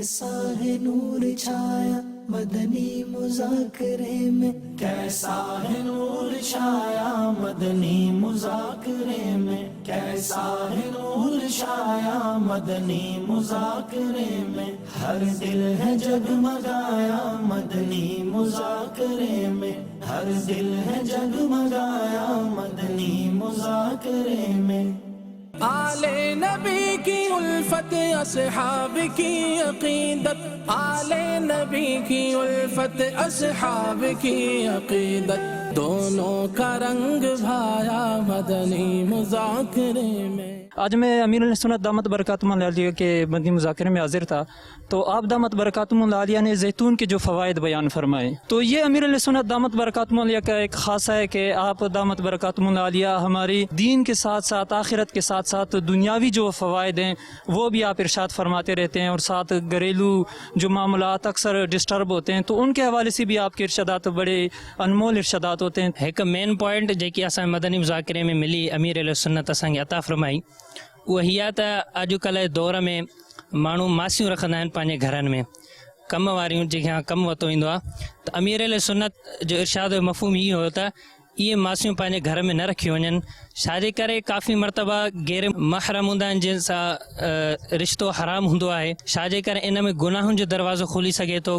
کیسا ہے نور چھایا مدنی مذاکرے میں، کیسا ہے نور چھایا مدنی مذاکرے میں، کیسا ہے نور چھایا مدنی مذاکرے میں، ہر دل ہے جگمگایا مدنی مذاکرے میں، ہر دل ہے جگمگایا مدنی مذاکرے میں۔ آل نبی کی الفت، اصحاب کی عقیدت، آل نبی کی الفت، اصحاب کی عقیدت، دونوں کا رنگ بھایا مدنی مذاکرے میں۔ آج میں امیر علیہ سنت دامت برکاتہم العالیہ کے مدنی مذاکرے میں حاضر تھا، تو آپ دامت برکاتہم العالیہ نے زیتون کے جو فوائد بیان فرمائے، تو یہ امیر علیہ سنت دامت برکاتہم العالیہ کا ایک خاصہ ہے کہ آپ دامت برکاتہم العالیہ ہماری دین کے ساتھ ساتھ آخرت کے ساتھ ساتھ دنیاوی جو فوائد ہیں وہ بھی آپ ارشاد فرماتے رہتے ہیں، اور ساتھ گھریلو جو معاملات اکثر ڈسٹرب ہوتے ہیں تو ان کے حوالے سے بھی آپ کے ارشادات بڑے انمول ارشادات ہوتے ہیں۔ ایک مین پوائنٹ جی اصل مدنی مذاکرے میں ملی امیر علیہ سنت اصل عطا فرمائی، وہی اجکل دور میں مانو ماسیوں رکھندا آہن پانجے گھرن میں، کم واریوں جہاں کم وتو ایندو آ، تو امیر علیہ سنت جو ارشاد مفہوم یہ ہوتا یہ ماسیوں پانجے گھر میں نہ رکھی ونجن، شادی کرے کافی مرتبہ غیر محرم ہوندا آہن جن سا رشتو حرام ہوندو ہے، شادی کرے ان میں گناہن جو دروازو کھولی سگے تو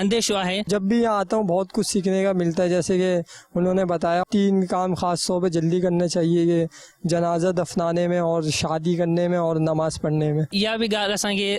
اندیشو ہے۔ جب بھی یہاں آتا ہوں بہت کچھ سیکھنے کا ملتا ہے، جیسے کہ انہوں نے بتایا 3 کام خاص طور پہ جلدی کرنے چاہیے، کہ جنازہ دفنانے میں اور شادی کرنے میں اور نماز پڑھنے میں۔ یا بھی گال اساں کے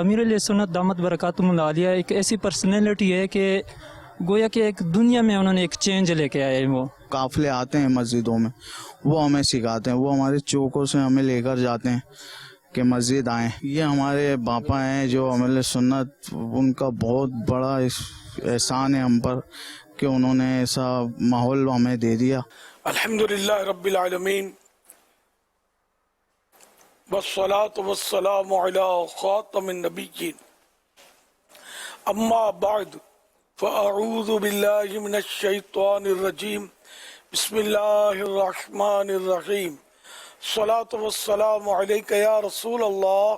امیر علیہ سنت دامت برکاتہم العالیہ ایک ایسی پرسنالٹی ہے کہ گویا کہ ایک دنیا میں انہوں نے ایک چینج لے کے آئے ہیں۔ وہ قافلے آتے ہیں مسجدوں میں، وہ ہمیں سکھاتے ہیں، وہ ہمارے چوکوں سے ہمیں لے کر جاتے ہیں کہ مسجد آئیں۔ یہ ہمارے باپا ہیں جو امیر سنت، ان کا بہت بڑا احسان ہے ہم پر کہ انہوں نے ایسا ماحول ہمیں دے دیا۔ الحمدللہ رب العالمین والصلاة والسلام علی خاتم النبیین، اما بعد فاعوذ باللہ من الشیطان الرجیم، بسم اللہ الرحمن الرحیم، الصلاة والسلام علیک یا رسول اللہ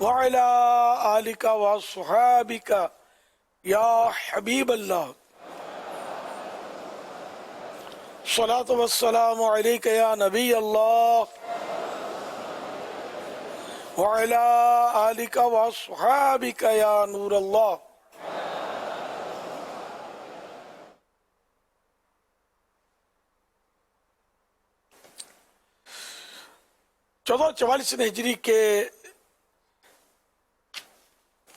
وعلی آلک وصحابک یا حبیب اللہ، الصلاة والسلام علیک یا نبی اللہ وعلی آلک وصحابک یا نور اللہ۔ 1444 ہجری کے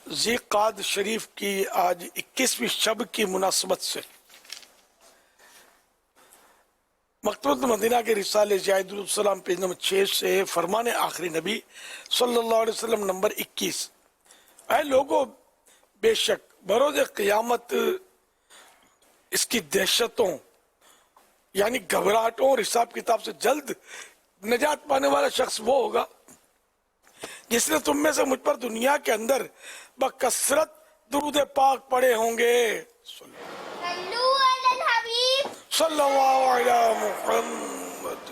ذی قعدہ شریف کی آج 21ویں شب کی مناسبت سے مکتبۃ مدینہ کے رسالے زائد السلام پیج نمبر 6 سے فرمان آخری نبی صلی اللہ علیہ وسلم نمبر 21۔ اے لوگوں، بے شک بروز قیامت اس کی دہشتوں یعنی گھبراہٹوں اور حساب کتاب سے جلد نجات پانے والا شخص وہ ہوگا جس نے تم میں سے مجھ پر دنیا کے اندر بکثرت درود پاک پڑھے ہوں گے۔ صلی اللہ علیہ محمد۔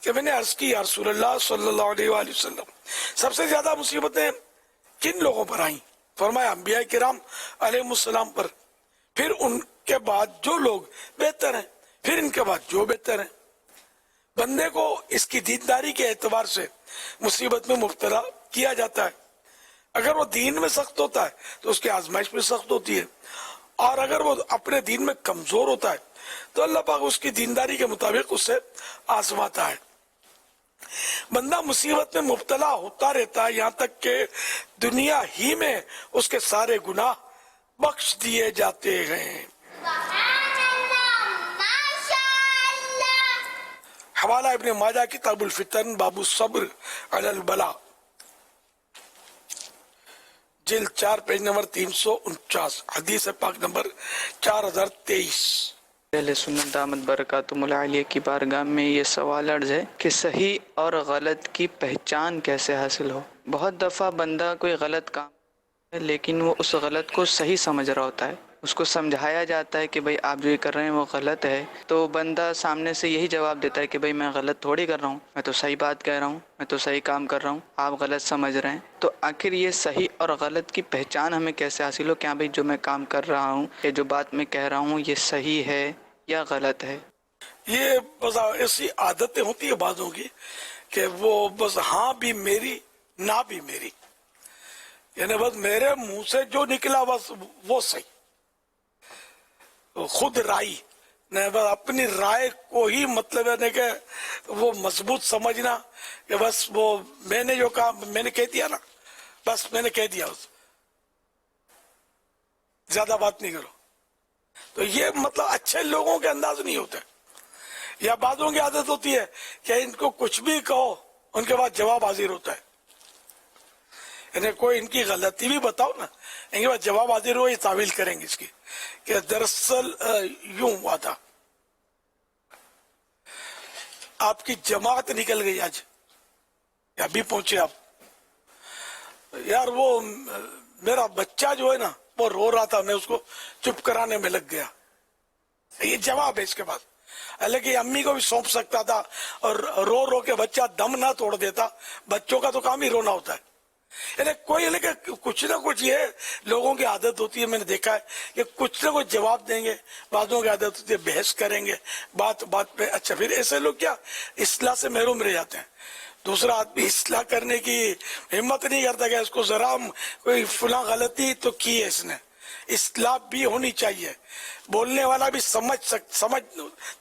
کہ میں نے عرض کی یا رسول اللہ صلی اللہ علیہ وآلہ وسلم سب سے زیادہ مصیبتیں کن لوگوں پر آئیں؟ فرمایا انبیاء کرام علیہ السلام پر، پھر ان کے بعد جو لوگ بہتر ہیں، پھر ان کے بعد جو بہتر ہیں. بندے کو اس کی دینداری کے اعتبار سے مصیبت میں مبتلا کیا جاتا ہے. اگر وہ دین میں سخت ہوتا ہے تو اس کی آزمائش میں سخت ہوتی ہے، اور اگر وہ اپنے دین میں کمزور ہوتا ہے تو اللہ پاک اس کی دینداری کے مطابق اس سے آزماتا ہے. بندہ مصیبت میں مبتلا ہوتا رہتا ہے یہاں تک کہ دنیا ہی میں اس کے سارے گناہ بخش دیے جاتے ہیں. حوالہ ابن ماجہ کتاب الفتن باب الصبر علی البلاء، جلد 4 پیج نمبر 349، حدیث پاک نمبر 4023. اہل سنت دامت برکاتہم العالیہ کی بارگاہ میں یہ سوال عرض ہے کہ صحیح اور غلط کی پہچان کیسے حاصل ہو؟ بہت دفعہ بندہ کوئی غلط کام ہے لیکن وہ اس غلط کو صحیح سمجھ رہا ہوتا ہے، اس کو سمجھایا جاتا ہے کہ بھئی آپ جو یہ کر رہے ہیں وہ غلط ہے، تو بندہ سامنے سے یہی جواب دیتا ہے کہ بھئی میں غلط تھوڑی کر رہا ہوں، میں تو صحیح بات کہہ رہا ہوں، میں تو صحیح کام کر رہا ہوں، آپ غلط سمجھ رہے ہیں. تو آخر یہ صحیح اور غلط کی پہچان ہمیں کیسے حاصل ہو؟ کیا بھئی جو میں کام کر رہا ہوں یا جو بات میں کہہ رہا ہوں یہ صحیح ہے یا غلط ہے؟ یہ بس ایسی عادتیں ہوتی ہیں بعضوں کی کہ وہ بس ہاں بھی میری نہ بھی میری، یعنی بس میرے منہ سے جو نکلا بس وہ صحیح، خود رائی نہیں، بس اپنی رائے کو ہی مطلب ہے کہ وہ مضبوط سمجھنا کہ بس وہ میں نے جو کہا میں نے کہہ دیا نا، بس میں نے کہہ دیا، زیادہ بات نہیں کرو. تو یہ مطلب اچھے لوگوں کے انداز نہیں ہوتے. یا بعضوں کی عادت ہوتی ہے کہ ان کو کچھ بھی کہو ان کے بعد جواب حاضر ہوتا ہے، یعنی کوئی ان کی غلطی بھی بتاؤ نا، ان کے بعد جواب حاضر ہو، یہ تعویل کریں گے اس کی کہ دراصل یوں ہوا تھا. آپ کی جماعت نکل گئی آج، یا ابھی پہنچے آپ، یار وہ میرا بچہ جو ہے نا وہ رو رہا تھا، میں اس کو چپ کرانے میں لگ گیا. یہ جواب ہے اس کے بعد. حالانکہ امی کو بھی سونپ سکتا تھا اور رو رو کے بچہ دم نہ توڑ دیتا، بچوں کا تو کام ہی رونا ہوتا ہے. یعنی کوئی کچھ نہ کچھ یہ لوگوں کی عادت ہوتی ہے، میں نے دیکھا ہے کہ کچھ نہ کچھ جواب دیں گے. بعضوں کی عادت ہوتی ہے بحث کریں گے بات بات پہ. اچھا پھر ایسے لوگ کیا اصلاح سے محروم رہ جاتے ہیں. دوسرا آدمی اصلاح کرنے کی ہمت نہیں کرتا کہ اس کو ذرا کوئی فلاں غلطی تو کی ہے اس نے. اصلاح بھی ہونی چاہیے، بولنے والا بھی سمجھتا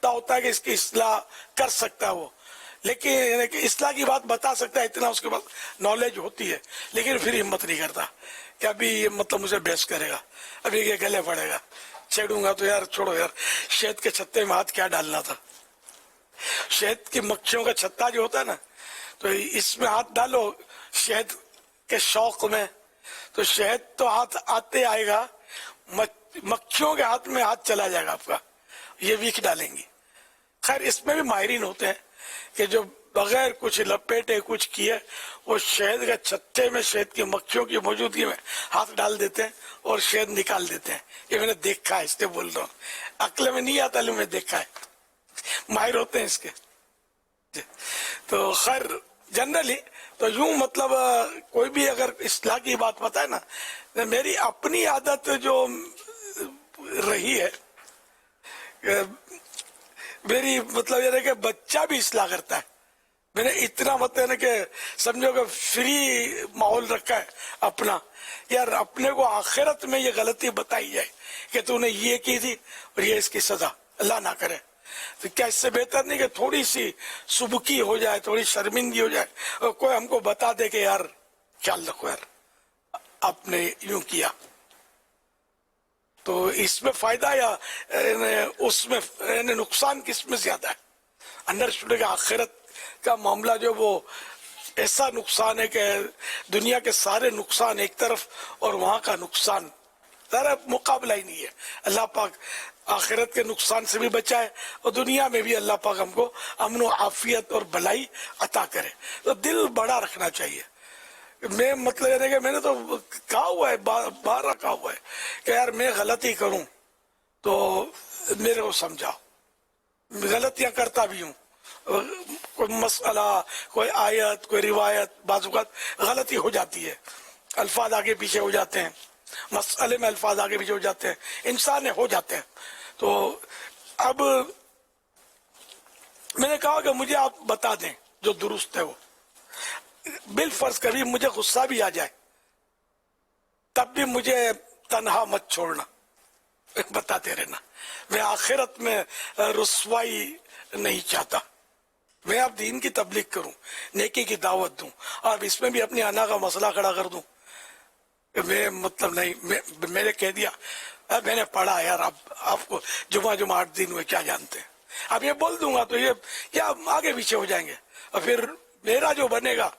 ہوتا ہے کہ اس کی اصلاح کر سکتا ہے وہ، لیکن اصلاح کی بات بتا سکتا ہے، اتنا اس کے پاس نالج ہوتی ہے، لیکن پھر ہمت نہیں کرتا کہ ابھی یہ مطلب مجھے بحث کرے گا، ابھی یہ گلے پڑے گا، چھیڑوں گا تو یار چھوڑو یار، شہد کے چھتے میں ہاتھ کیا ڈالنا تھا. شہد کی مکھیوں کا چھتا جو ہوتا ہے نا، تو اس میں ہاتھ ڈالو شہد کے شوق میں، تو شہد تو ہاتھ آتے آئے گا، مکھیوں کے ہاتھ میں ہاتھ چلا جائے گا آپ کا، یہ ویک ڈالیں گی. خیر اس میں بھی ماہرین ہوتے ہیں کہ جو بغیر کچھ لپیٹے کچھ کیے وہ شہد کے چھتے میں شہد کی مکھیوں کی موجودگی میں ہاتھ ڈال دیتے ہیں اور شہد نکال دیتے ہیں. یہ میں نے دیکھا ہے، اس لیے بول رہا ہوں، عقل میں نہیں آتا لیکن میں دیکھا ہے، ماہر ہوتے ہیں اس کے. تو خیر جنرلی تو یوں مطلب کوئی بھی اگر اصلاح کی بات بتائے نا، میری اپنی عادت جو رہی ہے، میری مطلب یہ ہے کہ بچہ بھی اصلاح کرتا ہے. میں نے اتنا مطلب کہ سمجھو کہ فری ماحول رکھا ہے اپنا، یار اپنے کو آخرت میں یہ غلطی بتائی جائے کہ تو نے یہ کی تھی اور یہ اس کی سزا، اللہ نہ کرے. تو کیا اس سے بہتر نہیں کہ تھوڑی سی سبکی ہو جائے، تھوڑی شرمندگی ہو جائے، اور کوئی ہم کو بتا دے کہ یار خیال رکھو یار آپ نے یوں کیا. تو اس میں فائدہ یا اس میں نقصان کس میں زیادہ ہے؟ انڈرسٹوڈ کہ آخرت کا معاملہ جو وہ ایسا نقصان ہے کہ دنیا کے سارے نقصان ایک طرف اور وہاں کا نقصان ذرا مقابلہ ہی نہیں ہے. اللہ پاک آخرت کے نقصان سے بھی بچائے اور دنیا میں بھی اللہ پاک ہم کو امن و عافیت اور بھلائی عطا کرے. تو دل بڑا رکھنا چاہیے. میں مطلب یہ کہ میں نے تو کہا ہوا ہے، بارہ کہا ہوا ہے کہ یار میں غلطی کروں تو میرے کو سمجھاؤ، غلطیاں کرتا بھی ہوں، کوئی مسئلہ، کوئی آیت، کوئی روایت بعض اوقات غلطی ہو جاتی ہے، الفاظ آگے پیچھے ہو جاتے ہیں، مسئلے میں الفاظ آگے پیچھے ہو جاتے ہیں، انسان ہو جاتے ہیں. تو اب میں نے کہا کہ مجھے آپ بتا دیں جو درست ہے وہ. بالفرض کبھی مجھے غصہ بھی آ جائے تب بھی مجھے تنہا مت چھوڑنا، بتاتے رہنا. میں آخرت میں رسوائی نہیں چاہتا. میں اب دین کی تبلیغ کروں، نیکی کی دعوت دوں، اور اس میں بھی اپنی انا کا مسئلہ کھڑا کر دوں. میں مطلب نہیں، میں نے کہہ دیا میں نے پڑھا یار، اب آپ کو جمعہ 8 دن ہوئے، کیا جانتے ہیں. اب یہ بول دوں گا تو یہ کیا آگے پیچھے ہو جائیں گے، اور پھر میرا جو بنے گا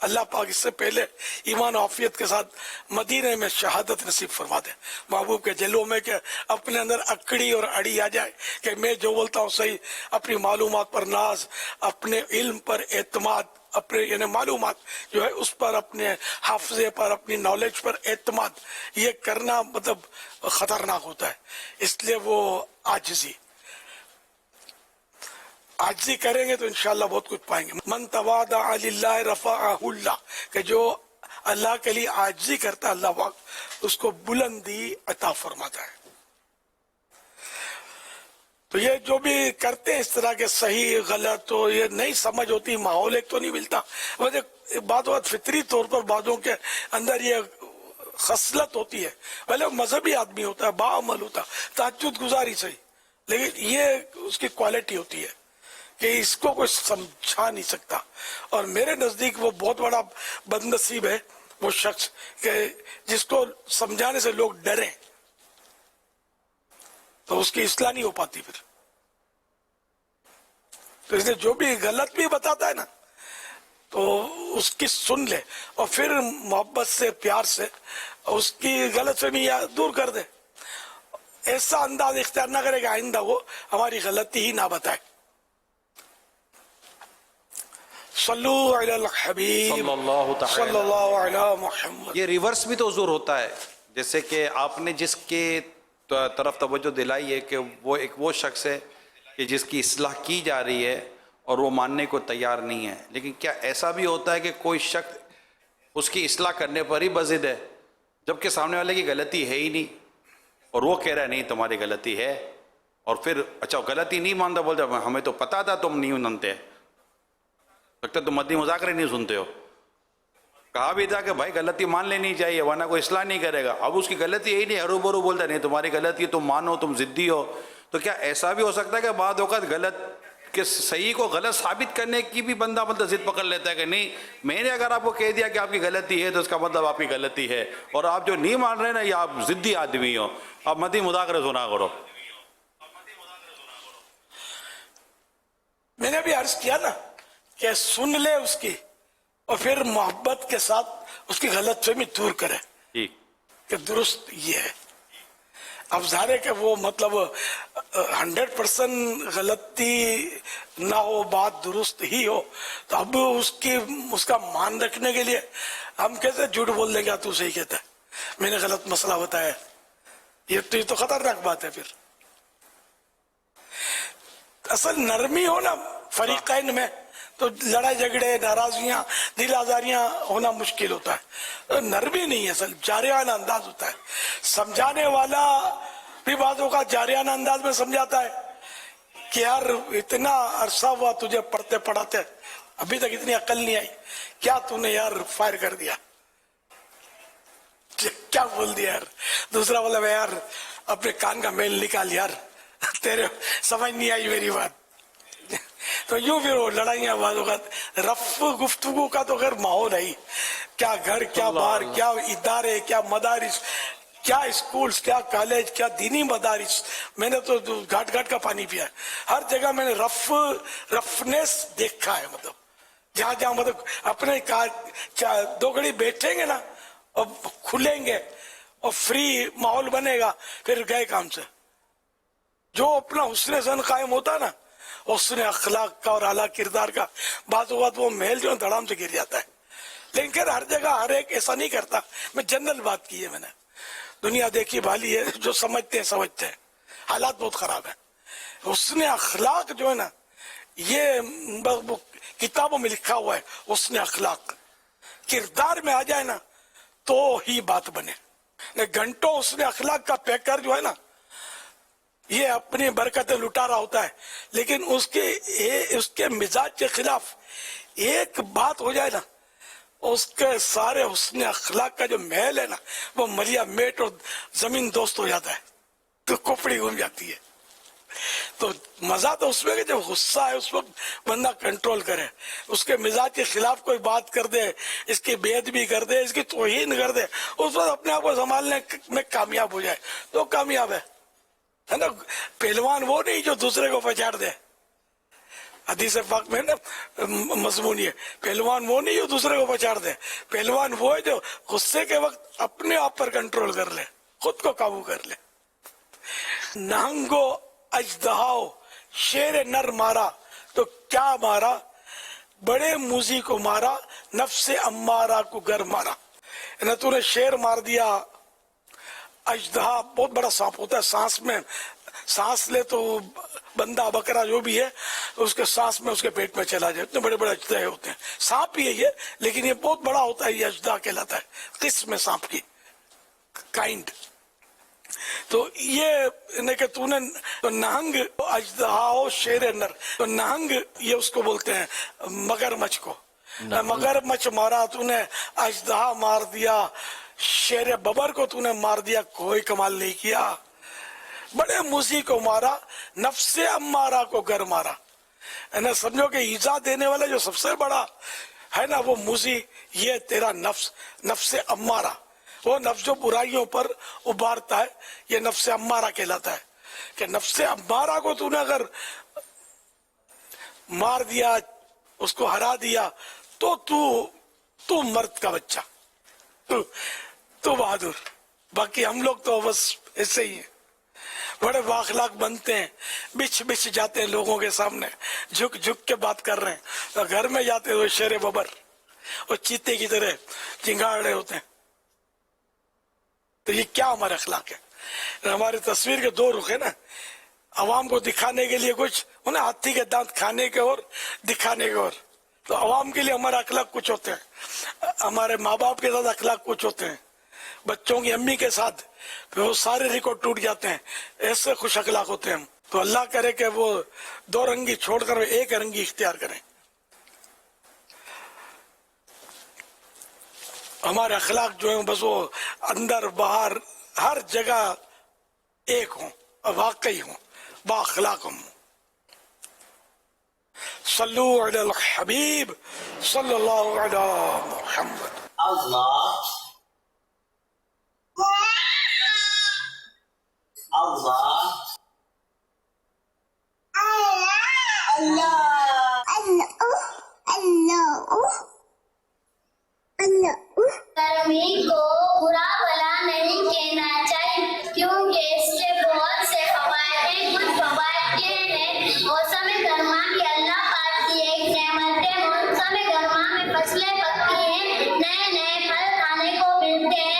اللہ پاک اس سے پہلے ایمان و عافیت کے ساتھ مدینے میں شہادت نصیب فرما دے. محبوب کے جلووں میں کہ اپنے اندر اکڑی اور اڑی آ جائے کہ میں جو بولتا ہوں صحیح، اپنی معلومات پر ناز، اپنے علم پر اعتماد، اپنے یعنی معلومات جو ہے اس پر، اپنے حافظے پر، اپنی نالج پر اعتماد، یہ کرنا مطلب خطرناک ہوتا ہے. اس لیے وہ عاجزی کریں گے تو انشاءاللہ بہت کچھ پائیں گے. من تواضع للہ رفعہ اللہ، کہ جو اللہ کے لیے عاجزی کرتا ہے اللہ پاک اس کو بلندی عطا فرماتا ہے. تو یہ جو بھی کرتے ہیں اس طرح کے صحیح غلط، تو یہ نہیں سمجھ ہوتی، ماحول ایک تو نہیں ملتا. وجہ بعض وقت فطری طور پر بعضوں کے اندر یہ خصلت ہوتی ہے، بھلے مذہبی آدمی ہوتا ہے، باعمل ہوتا ہے، تہجد گزاری صحیح، لیکن یہ اس کی کوالٹی ہوتی ہے کہ اس کو کوئی سمجھا نہیں سکتا. اور میرے نزدیک وہ بہت بڑا بد نصیب ہے وہ شخص کہ جس کو سمجھانے سے لوگ ڈریں، تو اس کی اصلاح نہیں ہو پاتی پھر. تو اس لیے جو بھی غلط بھی بتاتا ہے نا تو اس کی سن لے، اور پھر محبت سے، پیار سے اس کی غلط فہمی دور کر دے. ایسا انداز اختیار نہ کرے کہ آئندہ وہ ہماری غلطی ہی نہ بتائے. صلو علی الحبیب صلی اللہ علی محمد. یہ ریورس بھی تو حضور ہوتا ہے، جیسے کہ آپ نے جس کے طرف توجہ دلائی ہے کہ وہ شخص ہے کہ جس کی اصلاح کی جا رہی ہے اور وہ ماننے کو تیار نہیں ہے. لیکن کیا ایسا بھی ہوتا ہے کہ کوئی شخص اس کی اصلاح کرنے پر ہی بضد ہے، جبکہ سامنے والے کی غلطی ہے ہی نہیں، اور وہ کہہ رہا ہے نہیں تمہاری غلطی ہے، اور پھر اچھا غلطی نہیں مانتا، بولتا ہمیں تو پتا تھا تم نہیں مانتے، لگتا تم مدنی مذاکرے نہیں سنتے ہو. کہا بھی تھا کہ بھائی غلطی مان لینی چاہیے ورنہ کوئی اصلاح نہیں کرے گا. اب اس کی غلطی یہی نہیں، ہرو برو بولتا نہیں تمہاری غلطی ہے، تم مانو، تم ضدی ہو. تو کیا ایسا بھی ہو سکتا ہے کہ بعض اوقات غلط کہ صحیح کو غلط ثابت کرنے کی بھی بندہ مطلب ضد پکڑ لیتا ہے کہ نہیں میں نے اگر آپ کو کہہ دیا کہ آپ کی غلطی ہے تو اس کا مطلب آپ کی غلطی ہے، اور آپ جو نہیں مان رہے نا یہ آپ ضدی آدمی ہو، آپ مدنی مذاکرے سنا کرو. میں نے بھی عرض کیا نا کہ سن لے اس کی، اور پھر محبت کے ساتھ اس کی غلط فہمی دور کرے کہ درست یہ ہے. اب ظاہر ہے کہ وہ مطلب 100% غلطی نہ ہو، بات درست ہی ہو، تو اب اس کا مان رکھنے کے لیے ہم کیسے جھوٹ بول دیں گے تو صحیح کہتا ہے میں نے غلط مسئلہ بتایا. یہ تو خطرناک بات ہے. پھر اصل نرمی ہو نا فریقین میں تو لڑائی جھگڑے، ناراضیاں، دل آزاریاں ہونا مشکل ہوتا ہے. نرمی نہیں ہے، اصل جارحانہ انداز ہوتا ہے. سمجھانے والا بھی بعضوں کا جارحانہ انداز میں سمجھاتا ہے کہ یار اتنا عرصہ ہوا تجھے پڑھتے پڑھاتے، ابھی تک اتنی عقل نہیں آئی، کیا تو نے یار فائر کر دیا، کیا بول دیا یار. دوسرا بولا یار اپنے کان کا میل نکال یار، تیرے سمجھ نہیں آئی میری بات. تو یوں پھر وہ لڑائیاں بعض اوقات رف گفتگو کا تو خیر ماحول ہے ہی. کیا گھر، کیا باہر، کیا ادارے، کیا مدارس، کیا اسکولز، کیا کالج، کیا دینی مدارس. میں نے تو گھاٹ گھاٹ کا پانی پیا ہے. ہر جگہ میں نے رفنیس دیکھا ہے. مطلب جہاں جہاں مطلب اپنے دو گھڑی بیٹھیں گے نا اور کھلیں گے اور فری ماحول بنے گا، پھر گئے کام سے. جو اپنا حسن زن قائم ہوتا نا، حسن اخلاق کا اور اعلیٰ کردار کا، بعض اوقات وہ محل جو دھڑام سے گر جاتا ہے. لیکن خیر ہر جگہ ہر ایک ایسا نہیں کرتا. میں جنرل بات کی ہے، میں نے دنیا دیکھی بھالی ہے، جو سمجھتے ہیں سمجھتے ہیں. حالات بہت خراب ہیں. حسن اخلاق جو ہے نا یہ کتابوں میں لکھا ہوا ہے حسن اخلاق کردار میں آ جائے نا تو ہی بات بنے. گھنٹوں حسن اخلاق کا پیکر جو ہے نا یہ اپنی برکتیں لٹا رہا ہوتا ہے, لیکن اس کے مزاج کے خلاف ایک بات ہو جائے نا اس کے سارے حسن اخلاق کا جو محل ہے نا وہ ملیا میٹ اور زمین دوست ہو جاتا ہے, تو کھوپڑی گھوم جاتی ہے. تو مزہ تو اس میں کہ جب غصہ ہے اس وقت بندہ کنٹرول کرے, اس کے مزاج کے خلاف کوئی بات کر دے, اس کی بے ادبی کر دے, اس کی توہین کر دے, اس وقت اپنے آپ کو سنبھالنے میں کامیاب ہو جائے تو کامیاب ہے نا. پہلوان وہ نہیں جو دوسرے کو پچاڑ دے, حدیث پاک میں نا مضمون یہ, پہلوان وہ نہیں جو دوسرے کو پچاڑ دے, پہلوان وہ ہے جو غصے کے وقت اپنے آپ پر کنٹرول کر لے, خود کو قابو کر لے. نہنگو اژدہاؤ شیر نر مارا تو کیا مارا, بڑے موذی کو مارا نفس امارہ کو گر مارا. نہ تو نے شیر مار دیا. اژدہا بہت بڑا سانپ ہوتا ہے, سانس میں سانس لے تو بندہ بکرا جو بھی ہے اس کے سانس میں اس کے پیٹ میں چلا جائے, اتنے بڑے بڑے اژدہے ہوتے ہیں. سانپ ہی ہے یہ, لیکن یہ بہت بڑا ہوتا ہے, یہ اژدہا کہلاتا ہے, قسم ہے سانپ کی, کائنڈ. تو یہ کہ تو نے نہنگ اژدہا شیر نر, تو نہنگ یہ اس کو بولتے ہیں مگر مچھ کو, مگر مچھ مارا تو نے, اژدہا مار دیا, شیر ببر کو تو نے مار دیا, کوئی کمال نہیں کیا. بڑے موذی کو مارا نفس امارہ کو گر مارا. سمجھو کہ ایزا دینے والا جو سب سے بڑا ہے نا وہ موذی, یہ تیرا نفس امارہ, وہ نفس جو برائیوں پر ابھارتا ہے یہ نفس امارہ کہلاتا ہے. کہ نفس امارہ کو تو نے اگر مار دیا, اس کو ہرا دیا, تو مرد کا بچہ, تو بہادر. باقی ہم لوگ تو بس ایسے ہی ہیں, بڑے بااخلاق بنتے ہیں, بچھ جاتے ہیں لوگوں کے سامنے, جھک کے بات کر رہے ہیں, تو گھر میں جاتے ہیں وہ شیر ببر اور چیتے کی طرح چنگاڑ رہے ہوتے ہیں. تو یہ کیا ہمارا اخلاق ہے؟ ہماری تصویر کے دو رخ ہیں نا, عوام کو دکھانے کے لیے کچھ, انہیں ہاتھی کے دانت کھانے کے اور دکھانے کے اور. تو عوام کے لیے ہمارا اخلاق کچھ ہوتے ہیں, ہمارے ماں باپ کے ساتھ اخلاق کچھ ہوتے ہیں, بچوں کی امی کے ساتھ پھر وہ سارے ریکارڈ ٹوٹ جاتے ہیں, ایسے خوش اخلاق ہوتے ہیں ہم. تو اللہ کرے کہ وہ دو رنگی چھوڑ کر ایک رنگی اختیار کریں. ہمارے اخلاق جو ہیں بس وہ اندر باہر ہر جگہ ایک ہوں, واقعی ہوں, با اخلاق ہوں. صلو علی الحبیب صلی اللہ علی محمد. اللہ ترمیم کو برا بلا نہیں کہنا چاہیے, کیونکہ اس کے بہت سے فوائد ہیں. کچھ فوائد یہ ہیں, موسم گرما کی اللہ پاک کی ایک نعمت ہے. موسم گرما میں فصلیں پکتی ہیں, نئے نئے پھل کھانے کو ملتے ہیں.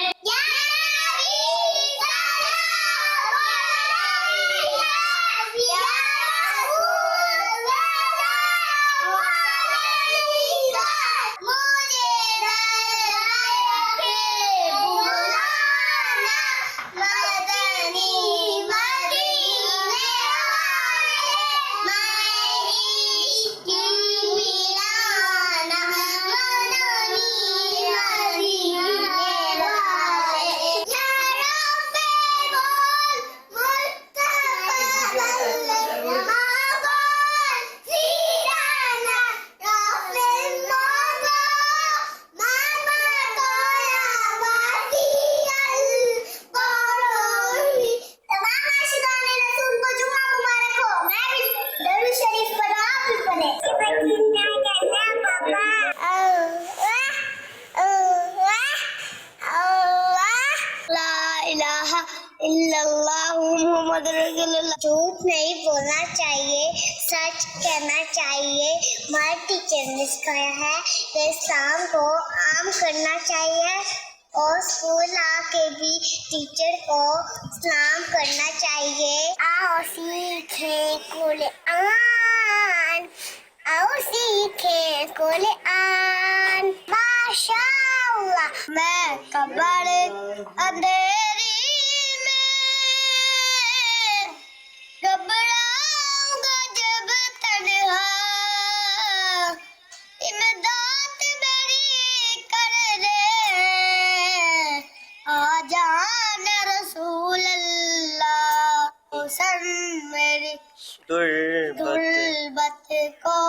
جھوٹ نہیں بولنا چاہیے, سچ کہنا چاہیے. ہمارے ٹیچر نے سکھایا ہے کہ اسلام کو عام کرنا چاہیے, اور اسکول آ کے بھی ٹیچر کو سلام کرنا چاہیے. آؤ سیکھیں قرآن قرآن اور سیکھے قرآن ماشاء اللہ میں قبر اندھیری میں گھبراؤں گا جب تنہا امداد میری کر دے آ جان رسول اللہ حسن میری غربت کو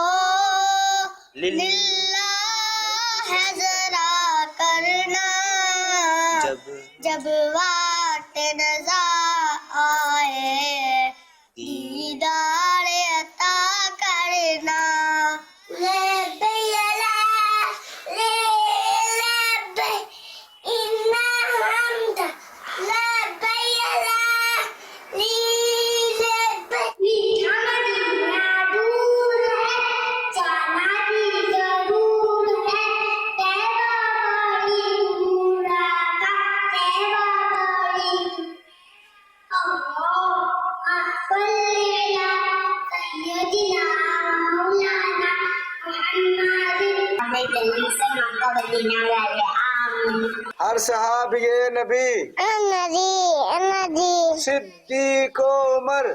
للہ ہے ذرا کرنا جب وقت نظر آئے دیدار عطا کرنا لبی لبی ان حمد لبی ہر صحابی نبی صدیق عمر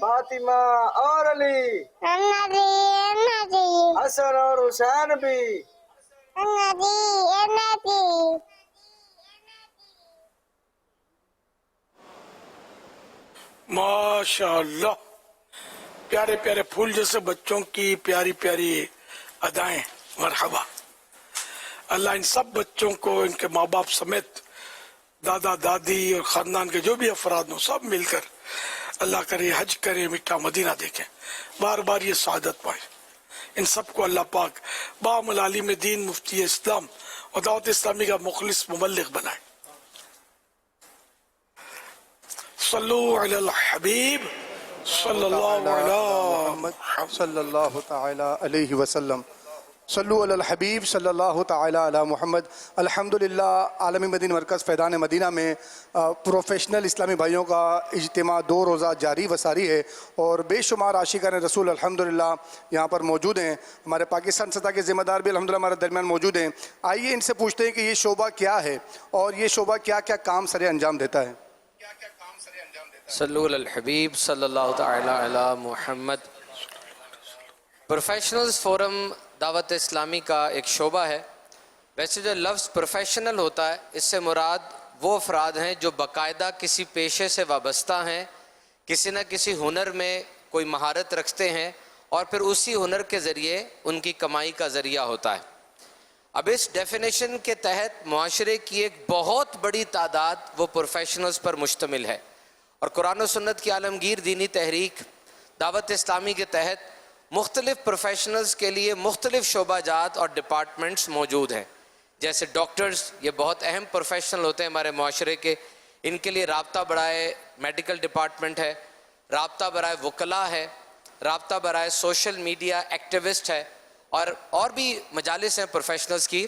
فاطمہ اور علی حسن اور حسین بھی ماشاء اللہ، پیارے پیارے پھول جیسے بچوں کی پیاری پیاری ادائیں، مرحبا۔ اللہ ان سب بچوں کو ان کے ماں باپ سمیت دادا دادی اور خاندان کے جو بھی افراد ہوں سب مل کر اللہ کرے حج کرے، میٹھا مدینہ دیکھیں، بار بار یہ سعادت پائیں۔ ان سب کو اللہ پاک بام العالم دین، مفتی اسلام اور دعوت اسلامی کا مخلص مبلغ بنائے۔ صلو علی الحبیب صلی اللہ علیہ صلی اللہ تعالی علیہ وسلم۔ صلو علی الحبیب صلی اللہ تعالی علی محمد۔ الحمدللہ عالمی مدینہ مرکز فیضان مدینہ میں پروفیشنل اسلامی بھائیوں کا اجتماع 2 روزہ جاری و ساری ہے، اور بے شمار عاشقان رسول الحمدللہ یہاں پر موجود ہیں۔ ہمارے پاکستان سطح کے ذمہ دار بھی الحمدللہ ہمارے درمیان موجود ہیں۔ آئیے ان سے پوچھتے ہیں کہ یہ شعبہ کیا ہے اور یہ شعبہ کیا کیا کام سر انجام دیتا ہے۔ صلو علی الحبیب صلی اللہ تعالی علی محمد۔ پروفیشنلز فورم دعوت اسلامی کا ایک شعبہ ہے۔ ویسے جو لفظ پروفیشنل ہوتا ہے، اس سے مراد وہ افراد ہیں جو باقاعدہ کسی پیشے سے وابستہ ہیں، کسی نہ کسی ہنر میں کوئی مہارت رکھتے ہیں، اور پھر اسی ہنر کے ذریعے ان کی کمائی کا ذریعہ ہوتا ہے۔ اب اس ڈیفینیشن کے تحت معاشرے کی ایک بہت بڑی تعداد وہ پروفیشنلز پر مشتمل ہے، اور قرآن و سنت کی عالمگیر دینی تحریک دعوت اسلامی کے تحت مختلف پروفیشنلز کے لیے مختلف شعبہ جات اور ڈپارٹمنٹس موجود ہیں۔ جیسے ڈاکٹرز، یہ بہت اہم پروفیشنل ہوتے ہیں ہمارے معاشرے کے، ان کے لیے رابطہ برائے میڈیکل ڈپارٹمنٹ ہے، رابطہ برائے وکلاء ہے، رابطہ برائے سوشل میڈیا ایکٹیوسٹ ہے، اور بھی مجالس ہیں پروفیشنلز کی۔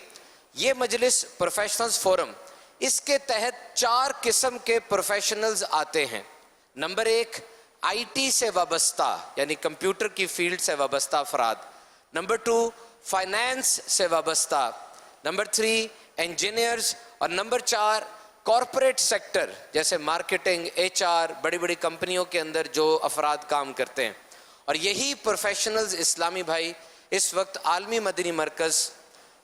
یہ مجلس پروفیشنلز فورم، اس کے تحت 4 قسم کے پروفیشنلز آتے ہیں۔ نمبر 1، آئی ٹی سے وابستہ، یعنی کمپیوٹر کی فیلڈ سے وابستہ افراد۔ نمبر 2، فائنانس سے وابستہ۔ نمبر 3، انجینئرز، اور نمبر 4، کارپوریٹ سیکٹر، جیسے مارکیٹنگ، HR، بڑی بڑی کمپنیوں کے اندر جو افراد کام کرتے ہیں۔ اور یہی پروفیشنلز اسلامی بھائی اس وقت عالمی مدنی مرکز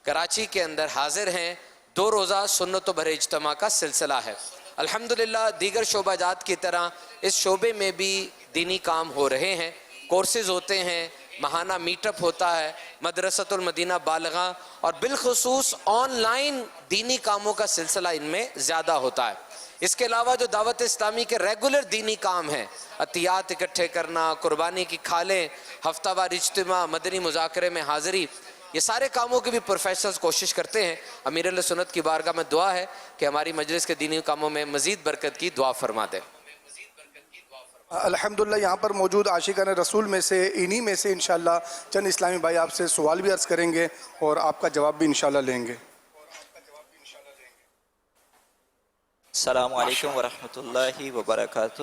کراچی کے اندر حاضر ہیں۔ 2 روزہ سنت و بھرے اجتماع کا سلسلہ ہے۔ الحمدللہ دیگر شعبہ جات کی طرح اس شعبے میں بھی دینی کام ہو رہے ہیں، کورسز ہوتے ہیں، ماہانہ میٹ اپ ہوتا ہے، مدرسۃ المدینہ بالغاں، اور بالخصوص آن لائن دینی کاموں کا سلسلہ ان میں زیادہ ہوتا ہے۔ اس کے علاوہ جو دعوت اسلامی کے ریگولر دینی کام ہیں، عطیات اکٹھے کرنا، قربانی کی کھالیں، ہفتہ وار اجتماع، مدنی مذاکرے میں حاضری، یہ سارے کاموں کی بھی پروفیشنلز کوشش کرتے ہیں۔ امیر اہل سنت کی بارگاہ میں دعا ہے کہ ہماری مجلس کے دینی کاموں میں مزید برکت کی دعا فرما دے۔ الحمدللہ یہاں پر موجود عاشقان رسول میں سے انہی میں سے انشاءاللہ چند اسلامی بھائی آپ سے سوال بھی عرض کریں گے اور آپ کا جواب بھی انشاءاللہ لیں گے۔ السلام علیکم ورحمۃ اللہ وبرکاتہ۔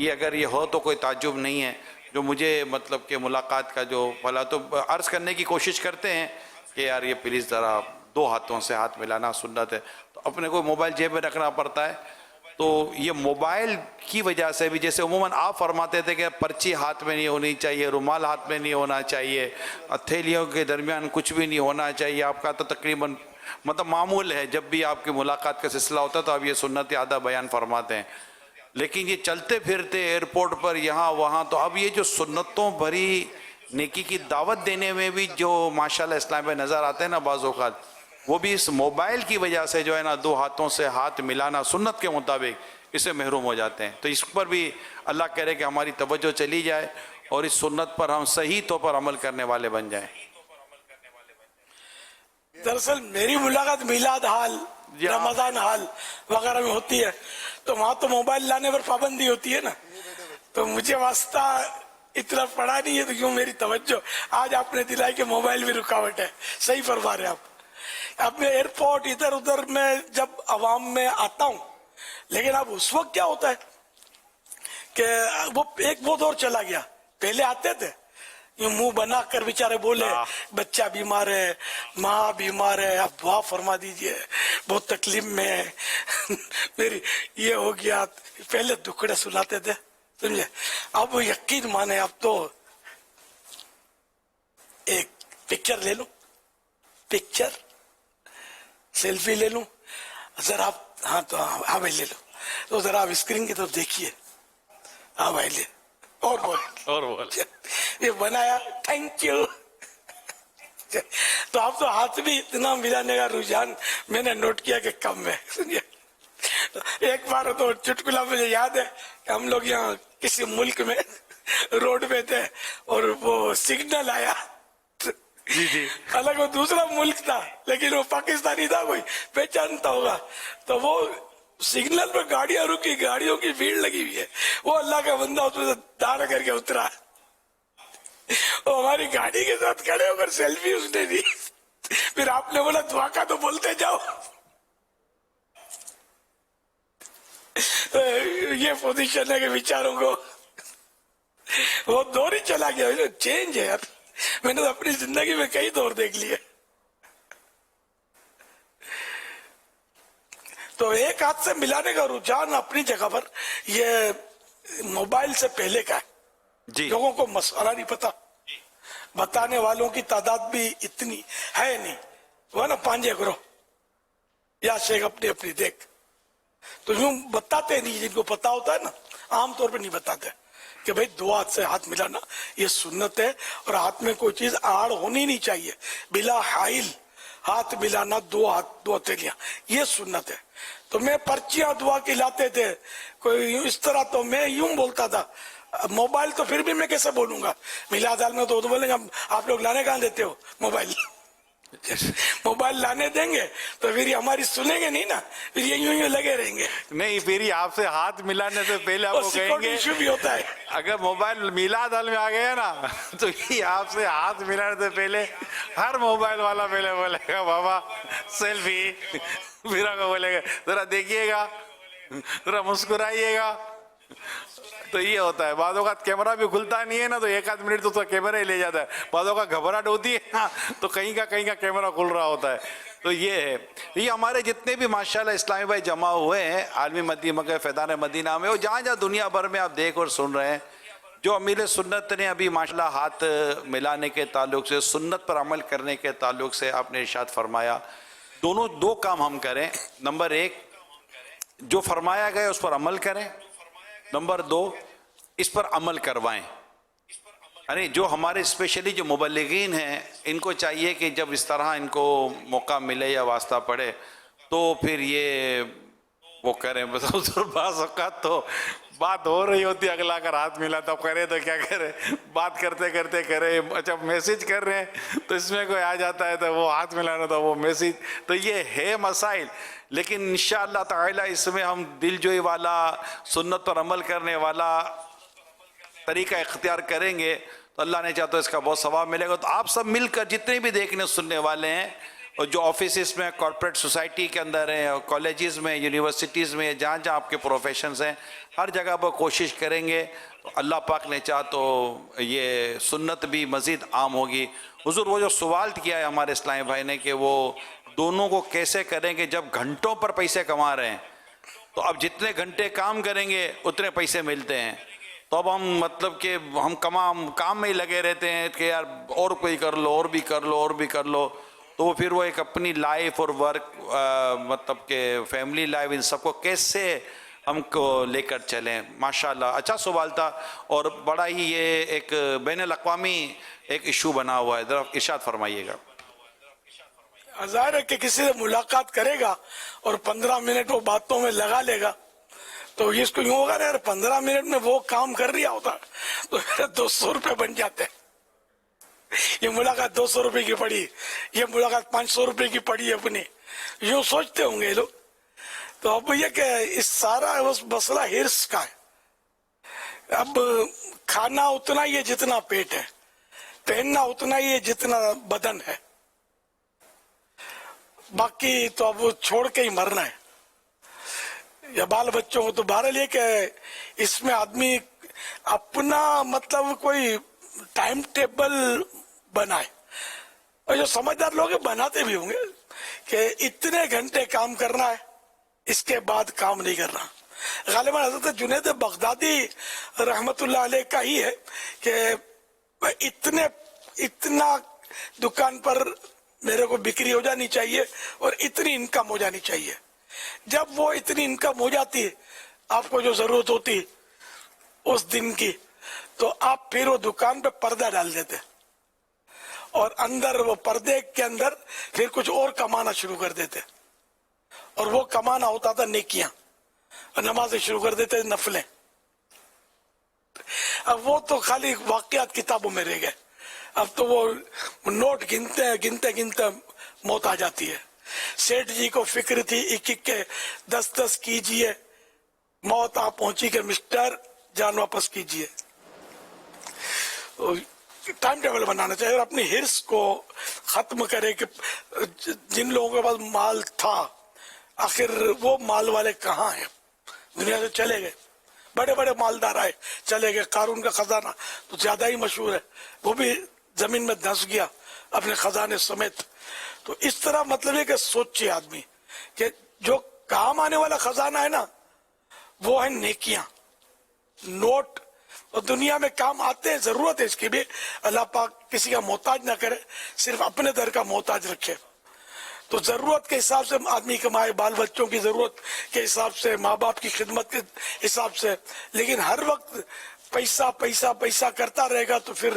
یہ اگر یہ ہو تو کوئی تعجب نہیں ہے. جو مجھے مطلب کہ ملاقات کا جو پھلا تو عرض کرنے کی کوشش کرتے ہیں کہ یار یہ پلیز ذرا 2 ہاتھوں سے ہاتھ ملانا سنت ہے. تو اپنے کو موبائل جیب میں رکھنا پڑتا ہے. تو یہ موبائل کی وجہ سے بھی جیسے عموماً آپ فرماتے تھے کہ پرچی ہاتھ میں نہیں ہونی چاہیے, رومال ہاتھ میں نہیں ہونا چاہیے, ہتھیلیوں کے درمیان کچھ بھی نہیں ہونا چاہیے. آپ کا تو تقریباً مطلب معمول ہے جب بھی آپ کی ملاقات کا سلسلہ ہوتا ہے تو آپ یہ سنت عادہ بیان فرماتے ہیں. لیکن یہ چلتے پھرتے ایئرپورٹ پر یہاں وہاں, تو اب یہ جو سنتوں بھری نیکی کی دعوت دینے میں بھی جو ماشاءاللہ اسلام میں نظر آتے ہیں نا بعض اوقات, وہ بھی اس موبائل کی وجہ سے جو ہے نا 2 ہاتھوں سے ہاتھ ملانا سنت کے مطابق اس سے محروم ہو جاتے ہیں. تو اس پر بھی اللہ کرے کہ ہماری توجہ چلی جائے اور اس سنت پر ہم صحیح طور پر عمل کرنے والے بن جائیں. دراصل میری ملاقات میلاد حال, رمضان حال وغیرہ میں ہوتی ہے, تو وہاں تو موبائل لانے پر پابندی ہوتی ہے نا, تو مجھے واسطہ اتنا پڑا نہیں ہے. تو کیوں میری توجہ آج آپ نے دلائی کہ موبائل بھی رکاوٹ ہے. صحیح فرما رہے آپ. اب میں ایئرپورٹ ادھر ادھر میں جب عوام میں آتا ہوں, لیکن اب اس وقت کیا ہوتا ہے کہ وہ ایک وہ دور چلا گیا. پہلے آتے تھے یوں منہ بنا کر بیچارے بولے بچہ بیمار ہے, ماں بیمار ہے, آپ دعا فرما دیجئے, بہت تکلیف میں ہے, میری یہ ہو گیا. پہلے دکھڑے سناتے تھے, سمجھے. اب وہ یقین مانے اب تو ایک پکچر لے لوں, پکچر سیلفی لے لوں ذرا آپ, ہاں تو ہاں بھائی لے لو, تو ذرا آپ اسکرین کی طرف دیکھیے, ہاں بھائی لے, اور بول یہ بنایا, تھینک یو. تو آپ تو ہاتھ بھی اتنا ملانے کا رجحان میں نے نوٹ کیا کہ کم ہے. ایک بار تو چٹکلا مجھے یاد ہے کہ ہم لوگ یہاں کسی ملک میں روڈ پہ تھے اور وہ سگنل آیا, حالانکہ وہ دوسرا ملک تھا لیکن وہ پاکستانی تھا, کوئی پہچانتا ہوگا. تو وہ سگنل پہ گاڑیاں رکی, گاڑیوں کی بھیڑ لگی ہوئی ہے, وہ اللہ کا بندہ اس میں سے داڑھ کر کے اترا, وہ ہماری گاڑی کے ساتھ کھڑے ہو کر سیلفی اس نے دی. پھر آپ نے بولا دعا کا تو بولتے جاؤ. یہ پوزیشن ہے کہ بیچاروں کو وہ دور ہی چلا گیا. چینج ہے یار, میں نے اپنی زندگی میں کئی دور دیکھ لیے. تو ایک ہاتھ سے ملانے کا رجحان اپنی جگہ پر یہ موبائل سے پہلے کا ہے. لوگوں کو مسئلہ نہیں پتا, بتانے والوں کی تعداد بھی اتنی ہے نہیں. وہ نا پانجے کرو یا شیخ اپنی اپنی دیکھ, تو یوں بتاتے نہیں. جن کو پتا ہوتا ہے نا عام طور پہ نہیں بتاتے کہ بھئی 2 ہاتھ سے ہاتھ ملانا یہ سنت ہے, اور ہاتھ میں کوئی چیز آڑ ہونی نہیں چاہیے. بلا حائل ہاتھ ملانا, 2 ہاتھ 2 ہتھیلیاں, یہ سنت ہے. تو میں پرچیاں دعا کی لاتے تھے کوئی اس طرح, تو میں یوں بولتا تھا. موبائل تو پھر بھی میں کیسے بولوں گا, میلاد حال میں تو بولیں گے آپ لوگ لانے کہاں دیتے ہو موبائل. موبائل لانے دیں گے تو پھر یہ ہماری سنیں گے نہیں نا, پھر یہ یوں لگے رہیں گے. نہیں, پھر یہ آپ سے ہاتھ ملانے سے پہلے آپ کو کہیں گے ایشو بھی ہوتا ہے. اگر موبائل میلاد حال میں آ گیا نا تو یہ آپ سے ہاتھ ملانے سے پہلے ہر موبائل والا پہلے بولے گا بابا سیلفی, پھر آپ کو بولے گا ذرا دیکھیے گا, ذرا مسکرائیے گا. تو یہ ہوتا ہے. بعض اوقات کیمرہ بھی کھلتا نہیں ہے نا, تو 1 منٹ تو اس کا کیمرہ ہی لے جاتا ہے. بعض اوقات گھبراہٹ ہوتی ہے نا تو کہیں کا کیمرہ کھل رہا ہوتا ہے. تو یہ ہے, یہ ہمارے جتنے بھی ماشاءاللہ اسلامی بھائی جمع ہوئے ہیں عالمی مدینہ فیضان مدینہ میں, اور جہاں جہاں دنیا بھر میں آپ دیکھ اور سن رہے ہیں, جو امیر سنت نے ابھی ماشاءاللہ ہاتھ ملانے کے تعلق سے, سنت پر عمل کرنے کے تعلق سے آپ نے ارشاد فرمایا 2 کام ہم کریں. نمبر 1 جو فرمایا گیا اس پر عمل کریں, نمبر 2 اس پر عمل کروائیں. یعنی جو ہمارے اسپیشلی جو مبلغین ہیں ان کو چاہیے کہ جب اس طرح ان کو موقع ملے یا واسطہ پڑے تو پھر یہ وہ کریں. بعض اوقات تو بات ہو رہی ہوتی ہے, اگلا کر ہاتھ ملا تو کرے تو کیا کرے, بات کرتے کرتے کرے. اچھا میسج کر رہے ہیں تو اس میں کوئی آ جاتا ہے تو وہ ہاتھ ملانا تو وہ میسج. تو یہ ہے مسائل, لیکن انشاءاللہ تعالی اس میں ہم دل جوئی والا, سنت پر عمل کرنے والا طریقہ اختیار کریں گے تو اللہ نے چاہا تو اس کا بہت ثواب ملے گا. تو آپ سب مل کر جتنے بھی دیکھنے سننے والے ہیں اور جو آفیسز میں کارپوریٹ سوسائٹی کے اندر ہیں اور کالجز میں یونیورسٹیز میں جہاں جہاں آپ کے پروفیشنز ہیں ہر جگہ پر کوشش کریں گے تو اللہ پاک نے چاہ تو یہ سنت بھی مزید عام ہوگی. حضور وہ جو سوال کیا ہے ہمارے اسلامی بھائی نے کہ وہ دونوں کو کیسے کریں گے جب گھنٹوں پر پیسے کما رہے ہیں, تو اب جتنے گھنٹے کام کریں گے اتنے پیسے ملتے ہیں, تو اب ہم مطلب کہ ہم کام میں ہی لگے رہتے ہیں کہ یار اور کوئی کر لو اور بھی کر لو اور بھی کر لو, تو وہ پھر وہ ایک اپنی لائف اور ورک مطلب کہ فیملی لائف ان سب کو کیسے ہم کو لے کر چلیں. ماشاءاللہ اچھا سوال تھا اور بڑا ہی یہ ایک بین الاقوامی ایک ایشو بنا ہوا ہے, ذرا ارشاد فرمائیے گا. ظاہر ہے کہ کسی سے ملاقات کرے گا اور 15 منٹ وہ باتوں میں لگا لے گا تو اس کو یوں ہوگا نا یار 15 منٹ میں وہ کام کر رہا ہوتا تو 200 روپے بن جاتے ہیں. یہ ملاقات 200 روپے کی پڑی, یہ ملاقات 500 روپے کی پڑی اپنی, یوں سوچتے ہوں گے یہ لوگ. تو اب یہ کہ اس سارا مسئلہ ہرس کا ہے. اب کھانا اتنا ہی ہے جتنا پیٹ ہے, پہننا اتنا ہی ہے جتنا بدن ہے, باقی تو اب چھوڑ کے ہی مرنا ہے. یا بال بچوں کو تو بہرحال یہ کہ اس میں آدمی اپنا مطلب کوئی ٹائم ٹیبل بنائے, اور جو سمجھدار لوگ بناتے بھی ہوں گے کہ اتنے گھنٹے کام کرنا ہے اس کے بعد کام نہیں کرنا. غالباً حضرت جنید بغدادی رحمت اللہ علیہ کا ہی ہے کہ اتنا دکان پر میرے کو بکری ہو جانی چاہیے اور اتنی انکم ہو جانی چاہیے. جب وہ اتنی انکم ہو جاتی ہے آپ کو جو ضرورت ہوتی اس دن کی, تو آپ پھر وہ دکان پہ پردہ ڈال دیتے اور اندر وہ پردے کے اندر پھر کچھ اور کمانا شروع کر دیتے, اور وہ کمانا ہوتا تھا نیکیاں, اور نمازیں شروع کر دیتے نفلیں. اب وہ تو خالی واقعات کتابوں میں رہ گئے, اب تو وہ نوٹ گنتے موت آ جاتی ہے. سیٹھ جی کو فکر تھی 1 کے 10 کیجئے, موت آپ پہنچی کہ مسٹر جان واپس کیجئے. ٹائم ٹیبل بنانا چاہیے اور اپنی ہرس کو ختم کرے کہ جن لوگوں کے پاس مال تھا آخر وہ مال والے کہاں ہیں, دنیا سے چلے گئے. بڑے بڑے مالدار آئے چلے گئے. قارون کا خزانہ تو زیادہ ہی مشہور ہے, وہ بھی زمین میں دھنس گیا اپنے خزانے سمیت. تو اس طرح مطلب ہے کہ سوچے آدمی کہ جو کام آنے والا خزانہ ہے نا وہ ہے نیکیاں. نوٹ اور دنیا میں کام آتے ہیں, ضرورت ہے اس کی بھی, اللہ پاک کسی کا محتاج نہ کرے, صرف اپنے در کا محتاج رکھے. تو ضرورت کے حساب سے آدمی کمائے, بال بچوں کی ضرورت کے حساب سے, ماں باپ کی خدمت کے حساب سے. لیکن ہر وقت پیسہ پیسہ پیسہ کرتا رہے گا تو پھر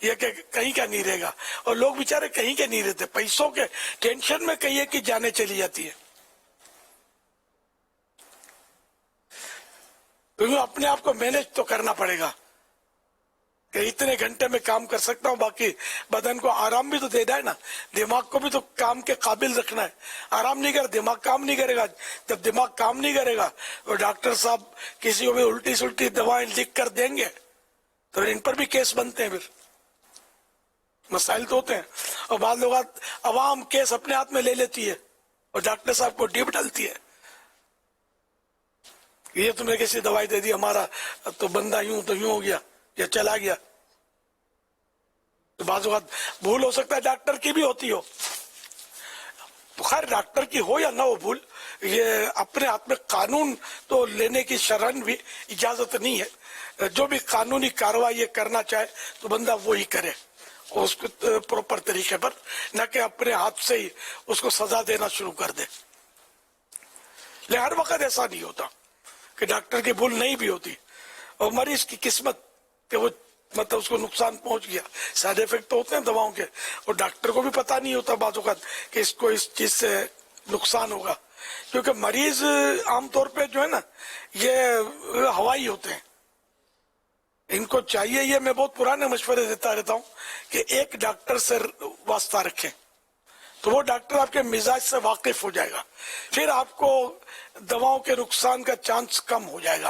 یہ کہ کہیں کا نہیں رہے گا. اور لوگ بیچارے کہیں کے نہیں رہتے, پیسوں کے ٹینشن میں کہیں کی جانے چلی جاتی ہے. تو اپنے آپ کو مینج تو کرنا پڑے گا کہ اتنے گھنٹے میں کام کر سکتا ہوں, باقی بدن کو آرام بھی تو دینا ہے نا, دماغ کو بھی تو کام کے قابل رکھنا ہے. آرام نہیں کر دماغ کام نہیں کرے گا. جب دماغ کام نہیں کرے گا تو ڈاکٹر صاحب کسی کو بھی الٹی سلٹی دوائیں لکھ کر دیں گے تو ان پر بھی کیس بنتے ہیں, پھر مسائل تو ہوتے ہیں. اور بعض لوگ عوام کیس اپنے ہاتھ میں لے لیتی ہے اور ڈاکٹر صاحب کو ڈیپ ڈالتی ہے, یہ تم نے کیسی دوائی دے دی, ہمارا تو بندہ یوں تو یوں ہو گیا یا چلا گیا. تو بعض اوقات بھول ہو سکتا ہے ڈاکٹر کی بھی ہوتی ہو, خیر ڈاکٹر کی ہو یا نہ ہو بھول, یہ اپنے ہاتھ میں قانون تو لینے کی شرعن بھی اجازت نہیں ہے. جو بھی قانونی کارروائی یہ کرنا چاہے تو بندہ وہی کرے اس کو پراپر طریقے پر, نہ کہ اپنے ہاتھ سے ہی اس کو سزا دینا شروع کر دے. لیکن ہر وقت ایسا نہیں ہوتا کہ ڈاکٹر کی بھول نہیں بھی ہوتی, اور مریض کی قسمت کہ وہ مطلب اس کو نقصان پہنچ گیا. سائیڈ ایفیکٹ تو ہوتے ہیں دواؤں کے, اور ڈاکٹر کو بھی پتہ نہیں ہوتا بعض اوقات کہ اس کو اس چیز سے نقصان ہوگا, کیونکہ مریض عام طور پہ جو ہے نا یہ ہوائی ہوتے ہیں. ان کو چاہیے, یہ میں بہت پرانے مشورے دیتا رہتا ہوں کہ ایک ڈاکٹر سے واسطہ رکھیں تو وہ ڈاکٹر آپ کے مزاج سے واقف ہو جائے گا, پھر آپ کو دواؤں کے نقصان کا چانس کم ہو جائے گا.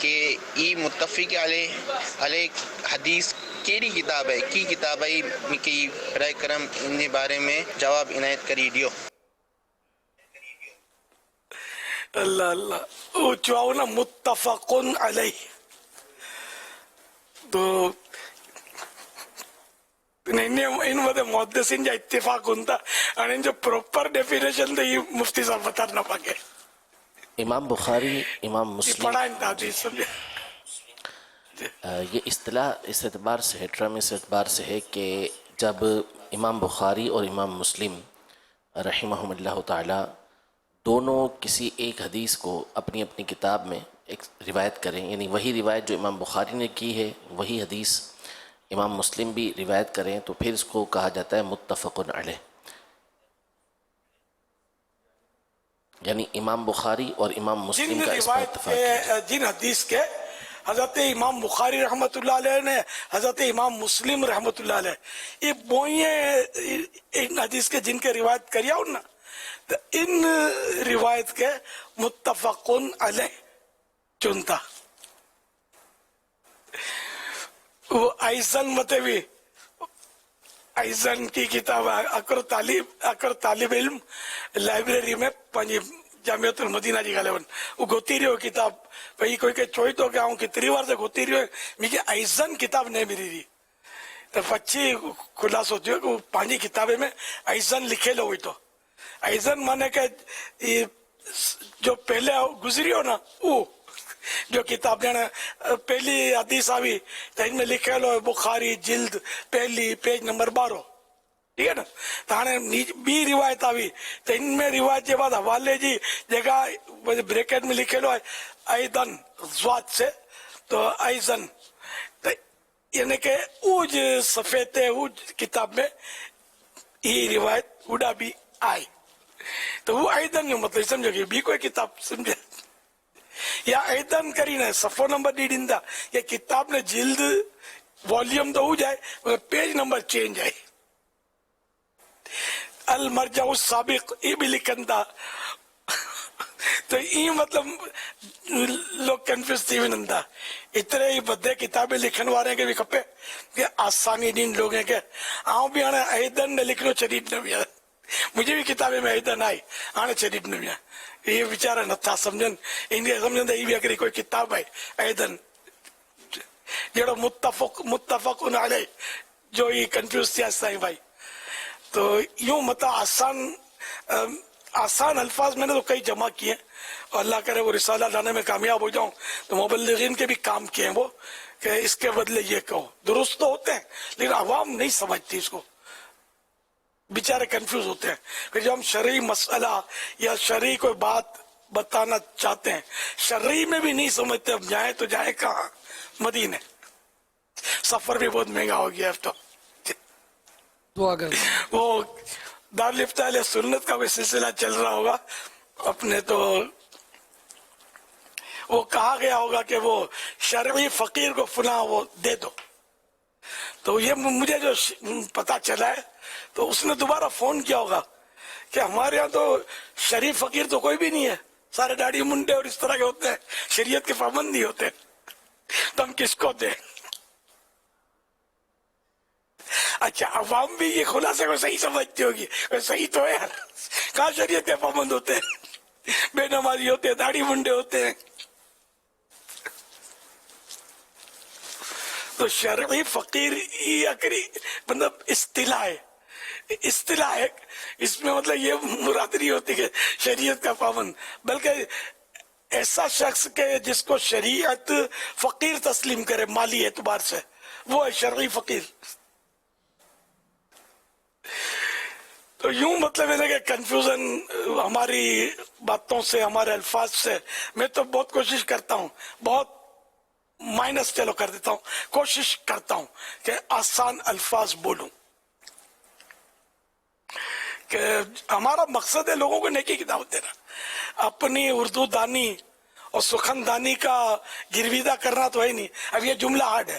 کہ ای متفق علیہ حدیث کیڑی کتاب ہے کی کتاب ہے مکی برائے کرم ان بارے میں جواب عنایت کری ڈیو. اللہ اللہ وہ چواؤ نا متفقن علیہ تو ان مدے محدثین جا اتفاق ہوندا اور ان جو پروپر ڈیفینیشن دے مفتی صاحب بتا نہ پاکے. امام بخاری امام مسلم پڑھائیں حدیث سمجھے یہ اصطلاح اس اعتبار سے ہے ٹرم اس اعتبار سے ہے کہ جب امام بخاری اور امام مسلم رحمہم اللہ تعالی دونوں کسی ایک حدیث کو اپنی اپنی کتاب میں ایک روایت کریں، یعنی وہی روایت جو امام بخاری نے کی ہے وہی حدیث امام مسلم بھی روایت کریں، تو پھر اس کو کہا جاتا ہے متفق علیہ. یعنی امام بخاری اور امام مسلم کا اس پر اتفاق ہے. جن حدیث کے حضرت امام بخاری رحمۃ اللہ علیہ نے حضرت امام مسلم رحمۃ اللہ علیہ یہ بوئیں ان حدیث کے جن کے روایت کریا ہوں نا تو ان روایت کے متفقن علیہ چنتا وہ ایزن متوی ایزن کی کتاب اکر طالب علم لائبریری میں پنجی جامعۃ المدینہ جی غالباً وہ گوتی رہی ہو کتاب بھئی کوئی کہ چوئی تو کیا ہوں کتنی بار سے گوتی رہی ہو مجھے ایزن کتاب نہیں ملی رہی تو پچھی خلاص ہوتی ہے کہ وہ پانچی کتابیں میں ایزن لکھے لو ہوئی تو ایزن مانے کہ جو پہلے گزری ہو نا وہ جو کتاب نے پہلی حدیث آوی تو ان میں لکھے لو بخاری جلد پہلی پیج نمبر 12 ٹھیک ہے نا تو بی روایت آوی تو ان میں روایت کے بعد حوالے جی جگہ بریکٹ میں لکھے لو ایدن زوات سے تو ایزن یعنی کہ اوج صفحے اوج کتاب میں یہ روایت اڑا بھی آئی تو وہ ایدن جو مطلب سمجھو کہ بھی کوئی کتاب سمجھے یا ایدن کرینا صفحہ نمبر ڈیڈندا یا کتاب نے جلد والیوم تو ہو جائے مگر پیج نمبر چینج آئے المرجع السابق یہ بھی لکھن تھا تو یہ مطلب لوگ کنفیوز تھی بھی نندا اتنے ہی بدے کتابیں لکھن والے کے بھی کپے کہ آسانی دین لوگ ہیں کہ آؤں بھی آنے ایدن نے لکھنو چریٹ نہ بھی آئے مجھے بھی کتابیں میں ایدن آئی آنے چریٹ نہ بھی آئے یہ بیچارہ نہ تھا سمجھن انڈیا سمجھن یہ بھی اگر کوئی کتاب ہے ایدن جڑو متفقن علیہ جو یہ کنفیوز تھی آسانی بھائی تو یوں مطلب آسان الفاظ میں نے تو کئی جمع کیے اور اللہ کرے وہ رسالہ لانے میں کامیاب ہو جاؤں تو مبلغین کے بھی کام کیے ہیں وہ کہ اس کے بدلے یہ کہو درست تو ہوتے ہیں لیکن عوام نہیں سمجھتی اس کو بیچارے کنفیوز ہوتے ہیں پھر جب ہم شرعی مسئلہ یا شرعی کوئی بات بتانا چاہتے ہیں شرعی میں بھی نہیں سمجھتے اب جائیں تو جائیں کہاں مدینے سفر بھی بہت مہنگا ہو گیا اب تو وہ دارالفتہ علیہ سنت کا کوئی سلسلہ چل رہا ہوگا اپنے تو وہ کہا گیا ہوگا کہ وہ شرعی فقیر کو فلاں وہ دے دو تو یہ مجھے جو پتا چلا ہے تو اس نے دوبارہ فون کیا ہوگا کہ ہمارے یہاں تو شریف فقیر تو کوئی بھی نہیں ہے سارے داڑھی منڈے اور اس طرح کے ہوتے ہیں شریعت کے پابند نہیں ہوتے تو ہم کس کو دیں اچھا عوام بھی یہ خلاصے کو صحیح سمجھتی ہوگی صحیح تو ہے کہاں شریعت کے پابند ہوتے ہیں بے نمازی ہوتے ہیں داڑھی منڈے ہوتے ہیں تو شرعی فقیر یہ اکری مطلب اصطلاح ہے اس میں مطلب یہ مراد نہیں ہوتی کہ شریعت کا پابند بلکہ ایسا شخص کہ جس کو شریعت فقیر تسلیم کرے مالی اعتبار سے وہ ہے شرعی فقیر تو یوں مطلب ہے کہ کنفیوژن ہماری باتوں سے ہمارے الفاظ سے میں تو بہت کوشش کرتا ہوں بہت مائنس چلو کر دیتا ہوں کوشش کرتا ہوں کہ آسان الفاظ بولوں کہ ہمارا مقصد ہے لوگوں کو نیکی کی دعوت دینا اپنی اردو دانی اور سخن دانی کا گرویدہ کرنا تو ہے نہیں اب یہ جملہ ہارڈ ہے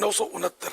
969।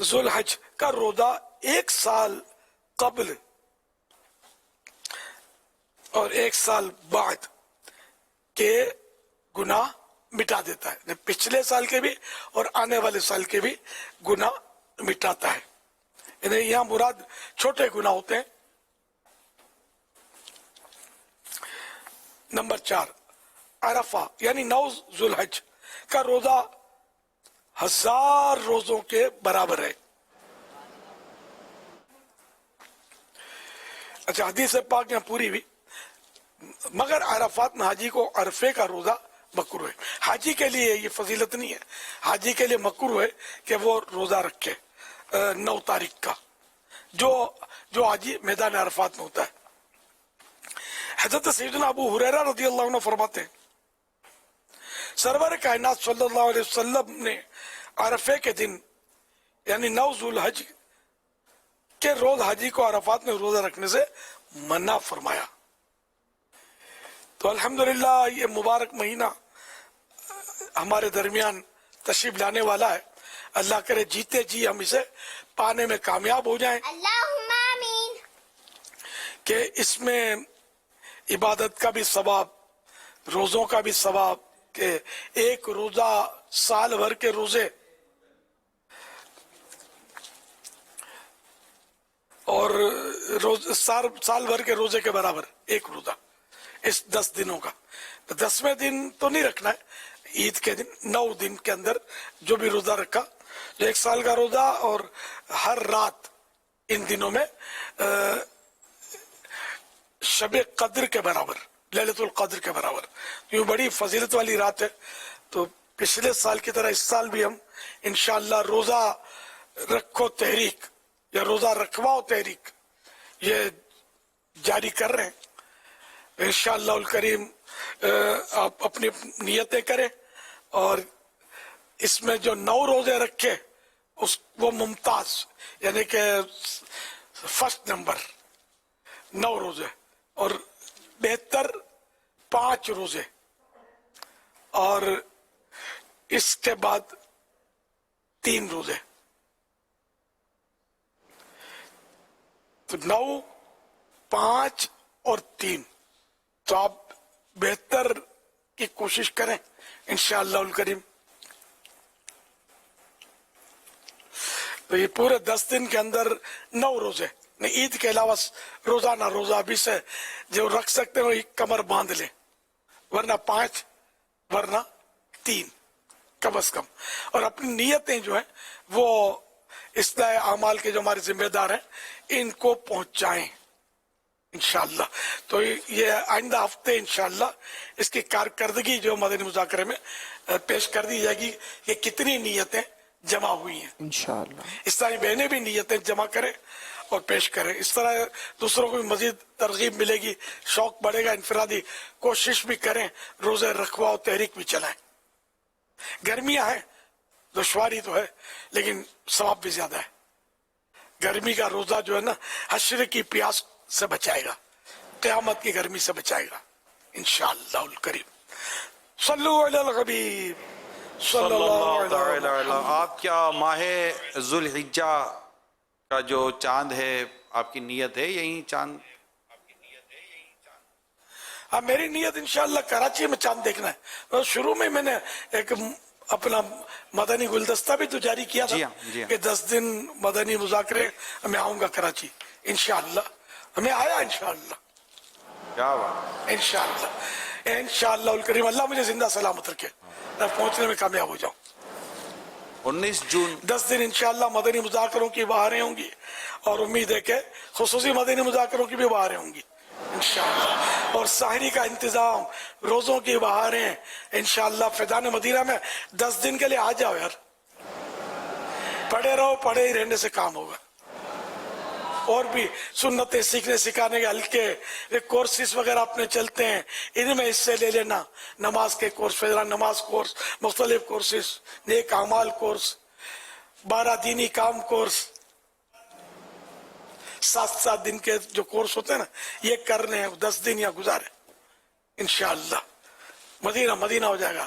ذوالحج کا روزہ 1 سال قبل اور 1 سال بعد کے گناہ مٹا دیتا ہے، یعنی پچھلے سال کے بھی اور آنے والے سال کے بھی گناہ مٹاتا ہے. یعنی یہاں مراد چھوٹے گناہ ہوتے ہیں. نمبر 4 عرفہ یعنی 9 ذوالحج کا روزہ 1000 روزوں کے برابر ہے. اچھا حدیث پاک یہاں پوری ہوئی، مگر عرفات میں حاجی کو عرفے کا روزہ مکروہ ہے. حاجی کے لیے یہ فضیلت نہیں ہے، حاجی کے لیے مکروہ ہے کہ وہ روزہ رکھے 9 تاریخ کا، جو حاجی میدان عرفات میں ہوتا ہے. حضرت سیدنا ابو ہریرہ رضی اللہ عنہ فرماتے ہیں سرور کائنات صلی اللہ علیہ وسلم نے عرفے کے دن یعنی 9 ذوالحج کے روز حاجی کو عرفات میں روزہ رکھنے سے منع فرمایا. تو الحمدللہ یہ مبارک مہینہ ہمارے درمیان تشریف لانے والا ہے. اللہ کرے جیتے جی ہم اسے پانے میں کامیاب ہو جائیں، اللہم آمین. کہ اس میں عبادت کا بھی ثواب، روزوں کا بھی ثواب، کہ ایک روزہ سال بھر کے روزے اور سال بھر کے روزے کے برابر ایک روزہ اس 10 دنوں کا. 10ویں دن تو نہیں رکھنا ہے، عید کے دن 9 دن کے اندر جو بھی روزہ رکھا، جو 1 سال کا روزہ، اور ہر رات ان دنوں میں شب قدر کے برابر، لیلۃ القدر کے برابر. یہ بڑی فضیلت والی رات ہے. تو پچھلے سال کی طرح اس سال بھی ہم انشاءاللہ روزہ رکھو تحریک یا روزہ رکھواؤ تحریک یہ جاری کر رہے ہیں. انشاءاللہ الکریم آپ اپنی نیتیں کریں، اور اس میں جو 9 روزے رکھے وہ ممتاز، یعنی کہ فرسٹ نمبر 9 روزے، اور بہتر 5 روزے، اور اس کے بعد 3 روزے. تو 9، 5 اور 3. تو آپ بہتر کی کوشش کریں انشاءاللہ الکریم. تو یہ پورے 10 دن کے اندر 9 روزے، عید کے علاوہ روزانہ روزہ ابھی سے جو رکھ سکتے ہیں وہی کمر باندھ لیں، ورنہ 5 ورنہ 3 کم از کم. اور اپنی نیتیں جو ہیں وہ اصلاح اعمال کے جو ہمارے ذمہ دار ہیں ان کو پہنچائیں انشاءاللہ. تو یہ آئندہ ہفتے انشاءاللہ اس کی کارکردگی جو مدنی مذاکرے میں پیش کر دی جائے گی کہ کتنی نیتیں جمع ہوئی ہیں انشاءاللہ. اسلامی بہنیں بھی نیتیں جمع کریں اور پیش کریں. اس طرح دوسروں کو بھی مزید ترغیب ملے گی، شوق بڑھے گا. انفرادی کوشش بھی کریں، روزے رکھواؤ تحریک بھی چلائیں. گرمیاں ہیں، دشواری تو ہے، لیکن ثواب بھی زیادہ ہے. گرمی کا روزہ جو ہے نا حشر کی پیاس سے بچائے گا، قیامت کی گرمی سے بچائے گا انشاءاللہ الکریم. صلو علی الحبیب صلی اللہ علیہ وسلم. آپ کیا ماہ ذوالحجہ کا جو چاند ہے آپ کی نیت ہے یہی چاند؟ ہاں میری نیت انشاءاللہ کراچی میں چاند دیکھنا ہے. شروع میں میں نے ایک اپنا مدنی گلدستہ بھی تو جاری کیا تھا کہ 10 دن مدنی مذاکرے میں آؤں گا کراچی انشاءاللہ. ہمیں آیا انشاءاللہ، کیا بات، انشاءاللہ الکریم. اللہ مجھے زندہ سلامت رکھے، میں پہنچنے میں کامیاب ہو جاؤں. 19 جون 10 دن انشاءاللہ مدنی مذاکروں کی بہاریں ہوں گی، اور امید ہے کہ خصوصی مدنی مذاکروں کی بھی بہاریں ہوں گی انشاءاللہ. اور سحری کا انتظام، روزوں کی بہاریں انشاءاللہ. فیضان مدینہ میں 10 دن کے لیے آ جاؤ یار، پڑھے رہو، پڑھے ہی رہنے سے کام ہوگا. اور بھی سنتیں سیکھنے سکھانے کے ہلکے کورسز وغیرہ اپنے چلتے ہیں، ان میں حصے لے لینا. نماز کے کورس، فیضان نماز کورس، مختلف کورسز، نیک اعمال کورس، 12 دینی کام کورس، 7 دن کے جو کورس ہوتے ہیں نا یہ کرنے ہیں. 10 دن یا گزارے انشاءاللہ. مدینہ مدینہ ہو جائے گا.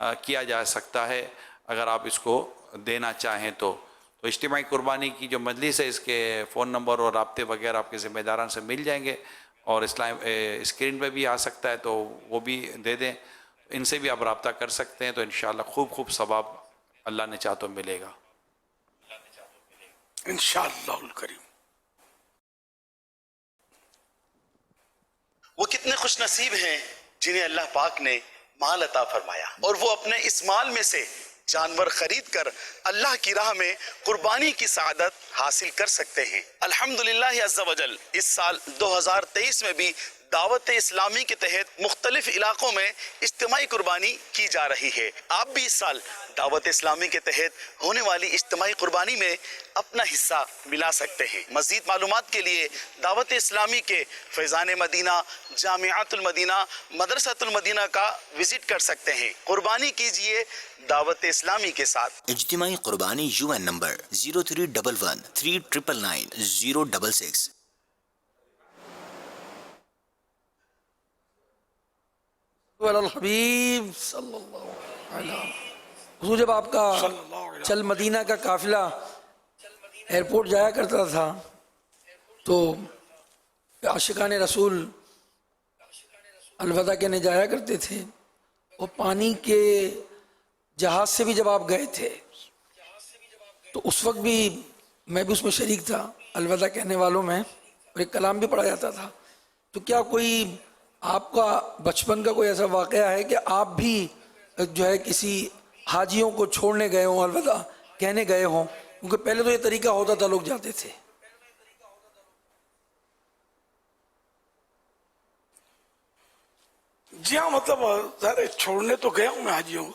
کیا جا سکتا ہے اگر آپ اس کو دینا چاہیں تو اجتماعی قربانی کی جو مجلس ہے اس کے فون نمبر اور رابطے وغیرہ آپ کے ذمہ داران سے مل جائیں گے، اور اسکرین پہ بھی آ سکتا ہے تو وہ بھی دے دیں، ان سے بھی آپ رابطہ کر سکتے ہیں، تو انشاءاللہ خوب ثواب اللہ نے چاہ تو ملے گا انشاءاللہ الکریم۔ وہ کتنے خوش نصیب ہیں جنہیں اللہ پاک نے مال عطا فرمایا اور وہ اپنے اس مال میں سے جانور خرید کر اللہ کی راہ میں قربانی کی سعادت حاصل کر سکتے ہیں۔ الحمدللہ عز و جل اس سال 2023 میں بھی دعوت اسلامی کے تحت مختلف علاقوں میں اجتماعی قربانی کی جا رہی ہے۔ آپ بھی اس سال دعوت اسلامی کے تحت ہونے والی اجتماعی قربانی میں اپنا حصہ ملا سکتے ہیں۔ مزید معلومات کے لیے دعوت اسلامی کے فیضان مدینہ، جامعۃ المدینہ، مدرسۃ المدینہ کا وزٹ کر سکتے ہیں۔ قربانی کیجئے دعوت اسلامی کے ساتھ۔ اجتماعی قربانی UN نمبر 0311 3999 066۔ الحبیب صلی اللہ علیہ حضور، جب آپ کا چل مدینہ کا قافلہ ایئرپورٹ جایا کرتا تھا تو عاشقان رسول الوداع کہنے جایا کرتے تھے، اور پانی کے جہاز سے بھی جب آپ گئے تھے تو اس وقت بھی میں بھی اس میں شریک تھا، الوداع کہنے والوں میں، اور ایک کلام بھی پڑھا جاتا تھا۔ تو کیا کوئی آپ کا بچپن کا کوئی ایسا واقعہ ہے کہ آپ بھی جو ہے کسی حاجیوں کو چھوڑنے گئے ہوں، الوداع کہنے گئے ہوں؟ کیونکہ پہلے تو یہ طریقہ ہوتا تھا، لوگ جاتے تھے۔ جی ہاں، مطلب ذرا چھوڑنے تو گیا ہوں میں حاجیوں کو،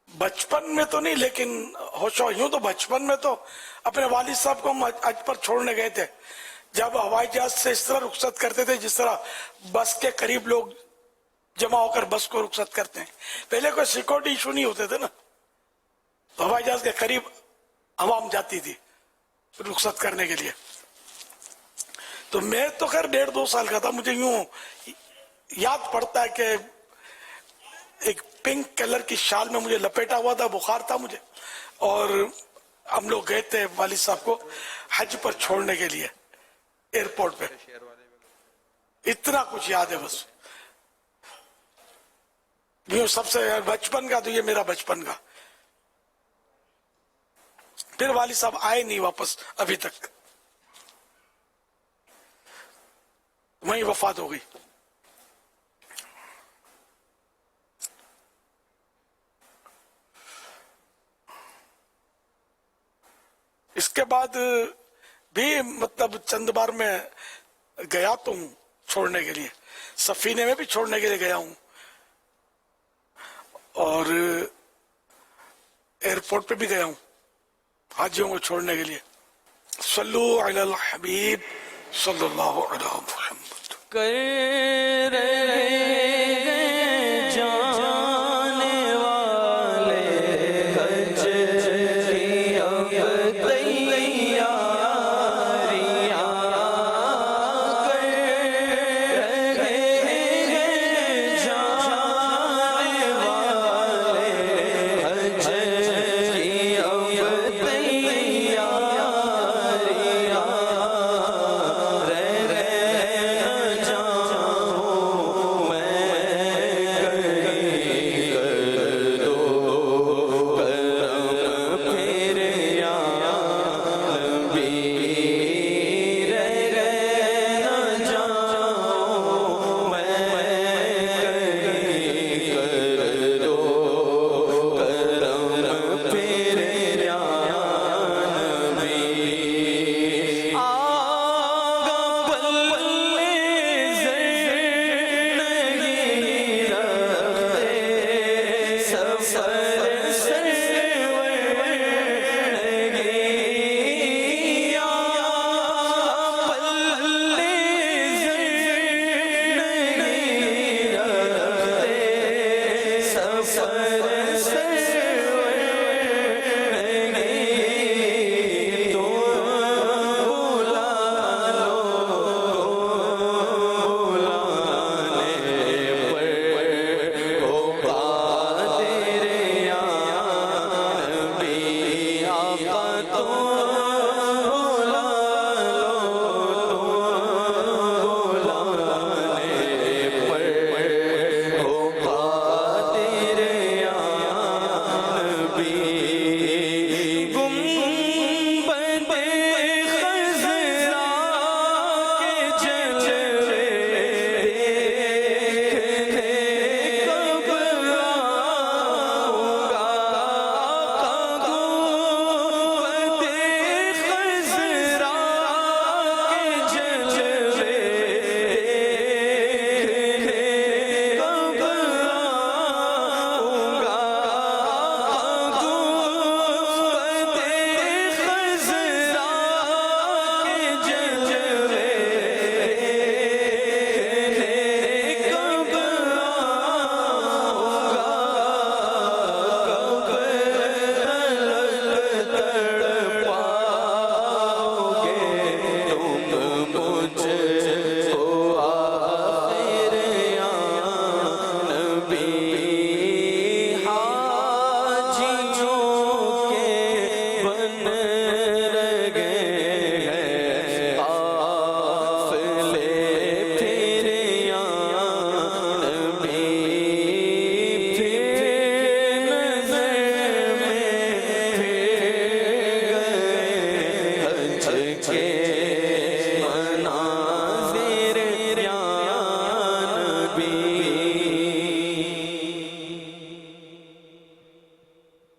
بچپن میں تو نہیں، لیکن ہوش یوں تو بچپن میں تو اپنے والد صاحب کو ہم حج پر چھوڑنے گئے تھے، جب ہوائی جہاز سے اس طرح رخصت کرتے تھے جس طرح بس کے قریب لوگ جمع ہو کر بس کو رخصت کرتے ہیں۔ پہلے کوئی سیکورٹی ایشو نہیں ہوتے تھے نا، تو ہوائی جہاز کے قریب عوام جاتی تھی رخصت کرنے کے لیے۔ تو میں تو خیر 1.5-2 سال کا تھا، مجھے یوں یاد پڑتا ہے کہ ایک پنک کلر کی شال میں مجھے لپیٹا ہوا تھا، بخار تھا مجھے، اور ہم لوگ گئے تھے والد صاحب کو حج پر چھوڑنے کے لیے ایئرپورٹ پہ۔ اتنا کچھ یاد ہے بس، یہ سب سے بچپن کا تو یہ میرا بچپن کا۔ پھر والد صاحب آئے نہیں واپس ابھی تک، وہیں وفات ہو گئی۔ اس کے بعد بھی مطلب چند بار میں گیا تو ہوں چھوڑنے کے لیے، سفینے میں بھی چھوڑنے کے لیے گیا ہوں، اور ایئرپورٹ پہ بھی گیا ہوں حاجیوں کو چھوڑنے کے لیے۔ صلو علی الحبیب صلی اللہ علیہ محمد۔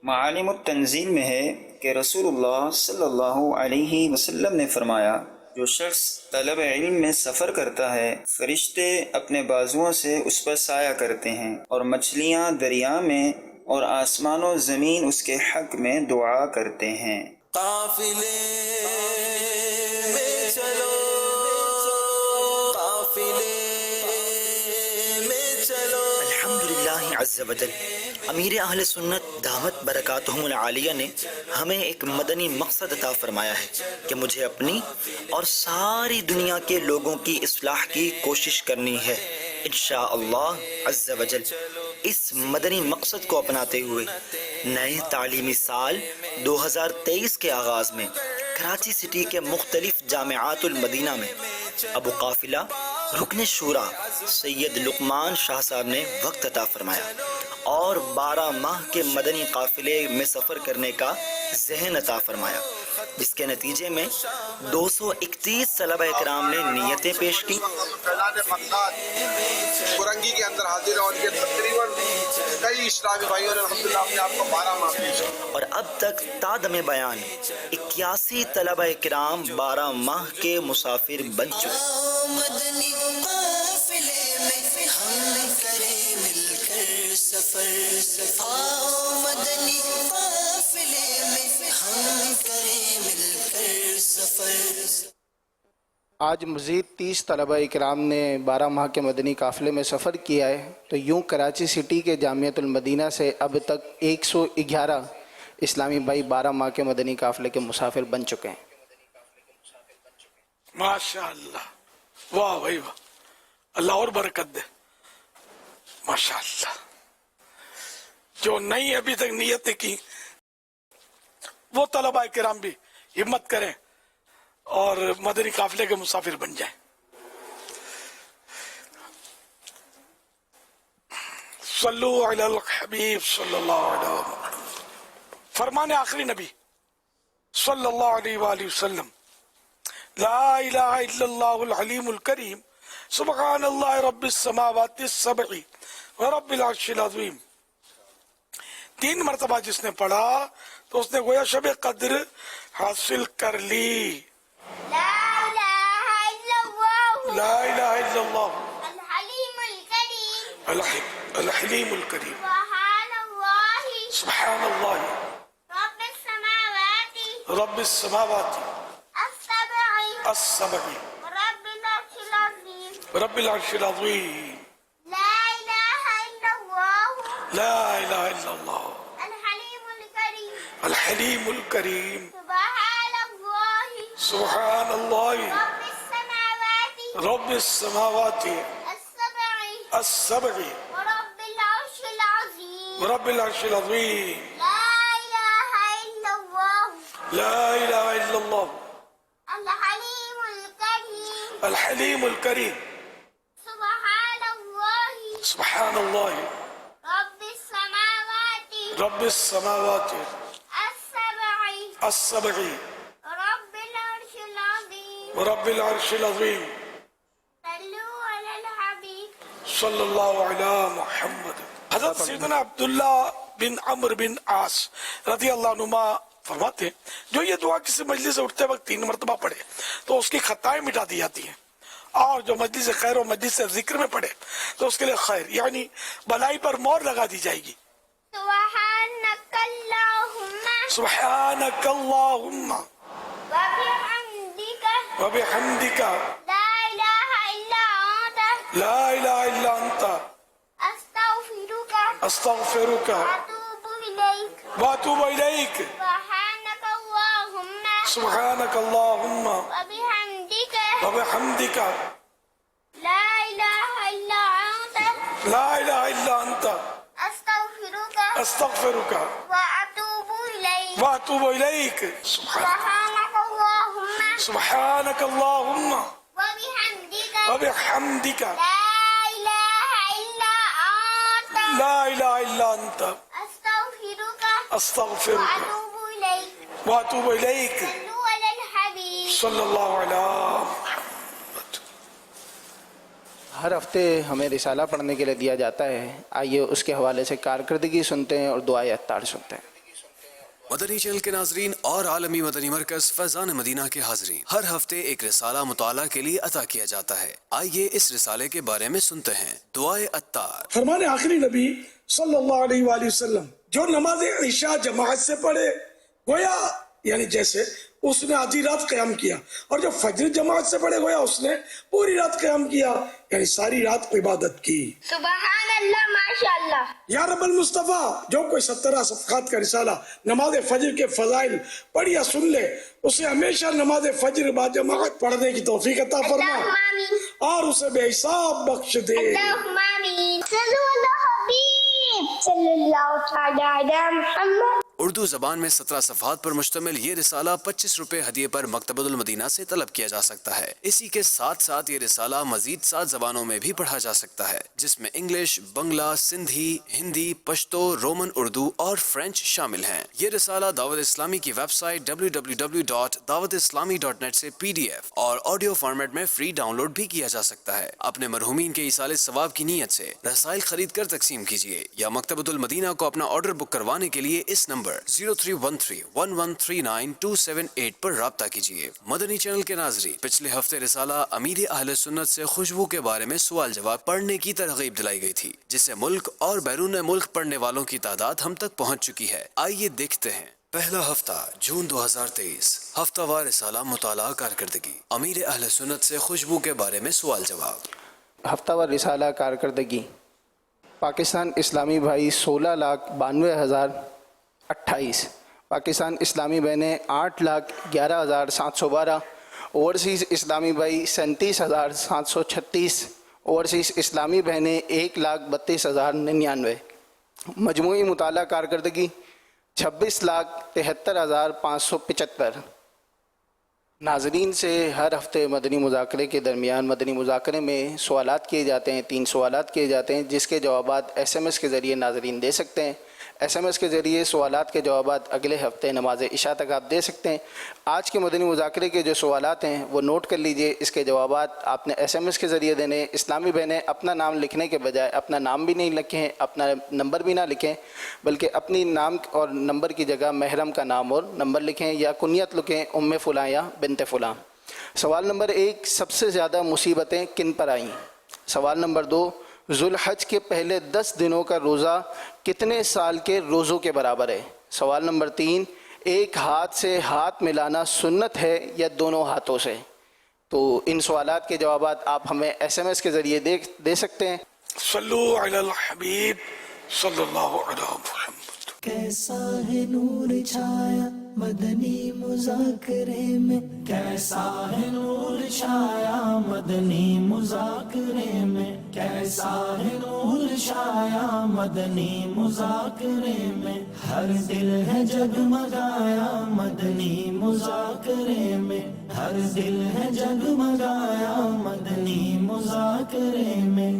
معالم التنزیل میں ہے کہ رسول اللہ صلی اللہ علیہ وسلم نے فرمایا جو شخص طلب علم میں سفر کرتا ہے فرشتے اپنے بازوؤں سے اس پر سایہ کرتے ہیں اور مچھلیاں دریا میں اور آسمان و زمین اس کے حق میں دعا کرتے ہیں۔ قافلے میں چلو، قافلے میں چلو۔ الحمدللہ عز و جل، امیر اہل سنت دامت برکاتہم العالیہ نے ہمیں ایک مدنی مقصد عطا فرمایا ہے کہ مجھے اپنی اور ساری دنیا کے لوگوں کی اصلاح کی کوشش کرنی ہے۔ انشاءاللہ عز و جل اس مدنی مقصد کو اپناتے ہوئے نئے تعلیمی سال 2023 کے آغاز میں کراچی سٹی کے مختلف جامعات المدینہ میں ابو قافلہ رکن شورا سید لقمان شاہ صاحب نے وقت عطا فرمایا اور 12 ماہ کے مدنی قافلے میں سفر کرنے کا ذہن عطا فرمایا، جس کے نتیجے میں 231 طلبہ اکرام نے نیتیں پیش کی۔ فرنگی کے اندر حاضر ہیں اور یہ تقریباً کئی اسلامی بھائیوں نے الحمدللہ اپنے آپ کو 12 ماہ پیش اور اب تک تا دم بیان 81 طلبہ اکرام 12 ماہ کے مسافر بن چکے۔ مدنی قافلے میں ہم کریں مل کر سفر، آؤ مدنی قافلے میں ہم کریں مل کر سفر۔ آج مزید 30 طلبہ اکرام نے 12 ماہ کے مدنی قافلے میں سفر کیا ہے، تو یوں کراچی سٹی کے جامعۃ المدینہ سے اب تک 111 اسلامی بھائی 12 ماہ کے مدنی قافلے کے مسافر بن چکے ہیں۔ ماشاءاللہ، واہ بھائی واہ، اللہ اور برکت دے۔ ماشاءاللہ، جو نہیں ابھی تک نیتیں کی وہ طلبہ کرام بھی ہمت کریں اور مدنی قافلے کے مسافر بن جائیں۔ صلو علی الحبیب صلی اللہ علیہ وسلم۔ فرمان آخری نبی صلی اللہ علیہ وآلہ وسلم، لا الہ الا اللہ العلیم الکریم، سبحان اللہ رب السماوات السبع ورب العرش العظیم۔ 3 مرتبہ جس نے پڑھا تو اس نے گویا شب قدر حاصل کر لی۔ لا الہ الا اللہ، لا الہ الا اللہ الحلیم الکریم، الحلیم الکریم، سبحان اللہ، سبحان اللہ رب السماوات رب السماوات السبع السبع رب العرش العظیم۔ رب العرش العظیم، لا الہ الا اللہ لا الہ الا اللہ الحلیم الکریم، الحلیم الکریم، سبحان اللہ، سبحان اللہ رب السماوات رب السماوات السبع السبع ورب العرش العظیم۔ رب العرش العظیم، لا الہ الا اللہ لا الہ الا اللہ الحلیم الکریم، الحلیم الکریم، سبحان اللہ، سبحان اللہ رب السماوات رب السماوات السبع السبع رب العرش العظیم۔ رب العرش العظیم، صلو علی الحبیب صلی اللہ علی محمد۔ حضرت سیدنا عبداللہ بن عمرو بن عاص رضی اللہ عنہما فرماتے ہیں جو یہ دعا کسی مجلس سے اٹھتے وقت 3 مرتبہ پڑھے تو اس کی خطائیں مٹا دی جاتی ہیں، اور جو مجلس خیر و مجلس ذکر میں پڑھے تو اس کے لیے خیر یعنی بلائی پر مور لگا دی جائے گی۔ سبحانک اللہم سبحانک اللہم وبحمدک وبحمدک لا الہ الا انت لا الہ الا انت استغفرک استغفرک واتوب الیک۔ واتوب الیک۔ سبحانک اللہم سبحانک اللہم وبحمدک وبحمدک لا الہ الا انت لا الہ الا انت استغفرک استغفرک واتوب الیک۔ واتوب الیک۔ سبحانک اللہم سبحانک اللہم وبحمدک وبحمدک لا الہ الا انت لا الہ الا انت استغفرک استغفرک واتوب الیک۔ واتوب الیک۔ صلو علی الحبیب صلی اللہ علیہ محمد۔ ہر ہفتے ہمیں رسالہ پڑھنے کے لیے دیا جاتا ہے، آئیے اس کے حوالے سے کارکردگی سنتے ہیں اور دعائے اطہار سنتے ہیں۔ مدنی چینل کے ناظرین اور عالمی مدنی مرکز فیضان مدینہ کے حاضرین، ہر ہفتے ایک رسالہ مطالعہ کے لیے عطا کیا جاتا ہے۔ آئیے اس رسالے کے بارے میں سنتے ہیں۔ دعائے عطار۔ فرمان آخری نبی صلی اللہ علیہ وآلہ وسلم، جو نماز عشاء جماعت سے پڑھے گویا یعنی جیسے اس نے آدھی رات قیام کیا، اور جو فجر جماعت سے پڑھے گویا اس نے پوری رات قیام کیا، یعنی ساری رات عبادت کی۔ سبحان اللہ، ماشاءاللہ۔ یا رب المصطفیٰ، جو کوئی 17 صفحات کا رسالہ نماز فجر کے فضائل پڑھ یا سن لے، اسے ہمیشہ نماز فجر با جماعت پڑھنے کی توفیق عطا فرما اور اسے بے حساب بخش دے۔ اللہم آمین۔ صلو علی حبیب صلی اللہ تعالی علی محمد۔ اردو زبان میں 17 صفحات پر مشتمل یہ رسالہ 25 روپے ہدیے پر مکتبۃ المدینہ سے طلب کیا جا سکتا ہے۔ اسی کے ساتھ ساتھ یہ رسالہ مزید 7 زبانوں میں بھی پڑھا جا سکتا ہے، جس میں انگلش، بنگلہ، سندھی، ہندی، پشتو، رومن اردو اور فرینچ شامل ہیں۔ یہ رسالہ دعوت اسلامی کی ویب سائٹ www.dawatislami.net سے PDF اور آڈیو فارمیٹ میں فری ڈاؤن لوڈ بھی کیا جا سکتا ہے۔ اپنے مرحومین کے ایصال ثواب کی نیت سے رسائل خرید کر تقسیم کیجیے یا مکتبۃ المدینہ کو اپنا آرڈر بک کروانے کے لیے اس نمبر 0313113978 پر رابطہ کیجیے۔ مدنی چینل کے ناظرین، پچھلے ہفتے رسالہ امیر اہل سنت سے خوشبو کے بارے میں سوال جواب پڑھنے کی ترغیب دلائی گئی تھی، جسے ملک اور بیرون ملک پڑھنے والوں کی تعداد ہم تک پہنچ چکی ہے۔ آئیے دیکھتے ہیں۔ پہلا ہفتہ جون 2023، ہفتہ وار رسالہ مطالعہ کارکردگی، امیر اہل سنت سے خوشبو کے بارے میں سوال جواب۔ ہفتہ وار رسالہ کارکردگی، پاکستان اسلامی بھائی 16,92,028، پاکستان اسلامی بہنیں 8,11,712، اوورسیز اسلامی بھائی 37,736، اوورسیز اسلامی بہنیں 1,32,099۔ مجموعی مطالعہ کارکردگی 26,73,575۔ ناظرین سے ہر ہفتے مدنی مذاکرے کے درمیان مدنی مذاکرے میں سوالات کیے جاتے ہیں، 3 سوالات کیے جاتے ہیں، جس کے جوابات SMS کے ذریعے ناظرین دے سکتے ہیں۔ SMS کے ذریعے سوالات کے جوابات اگلے ہفتے نماز عشاء تک آپ دے سکتے ہیں۔ آج کے مدنی مذاکرے کے جو سوالات ہیں وہ نوٹ کر لیجئے، اس کے جوابات آپ نے SMS کے ذریعے دینے۔ اسلامی بہنیں اپنا نام لکھنے کے بجائے اپنا نام بھی نہیں لکھیں، اپنا نمبر بھی نہ لکھیں، بلکہ اپنی نام اور نمبر کی جگہ محرم کا نام اور نمبر لکھیں یا کنیت لکھیں، ام فلاں یا بنت فلاں۔ سوال نمبر 1، سب سے زیادہ مصیبتیں کن پر آئیں؟ سوال نمبر 2، ذوالحج کے پہلے 10 دنوں کا روزہ کتنے سال کے روزوں کے برابر ہے؟ سوال نمبر 3، ایک ہاتھ سے ہاتھ ملانا سنت ہے یا دونوں ہاتھوں سے؟ تو ان سوالات کے جوابات آپ ہمیں SMS کے ذریعے دے سکتے ہیں۔ صلو علی الحبیب صلی اللہ علیہ وسلم۔ کیسا ہے نور چھایا مدنی مذاکرے میں، کیسا ہے نور چھایا مدنی مذاکرے میں، کیسا ہے نور چھایا مدنی مذاکرے میں، ہر دل ہے جگمگایا مدنی مذاکرے میں، ہر دل ہے جگمگایا مدنی مذاکرے میں۔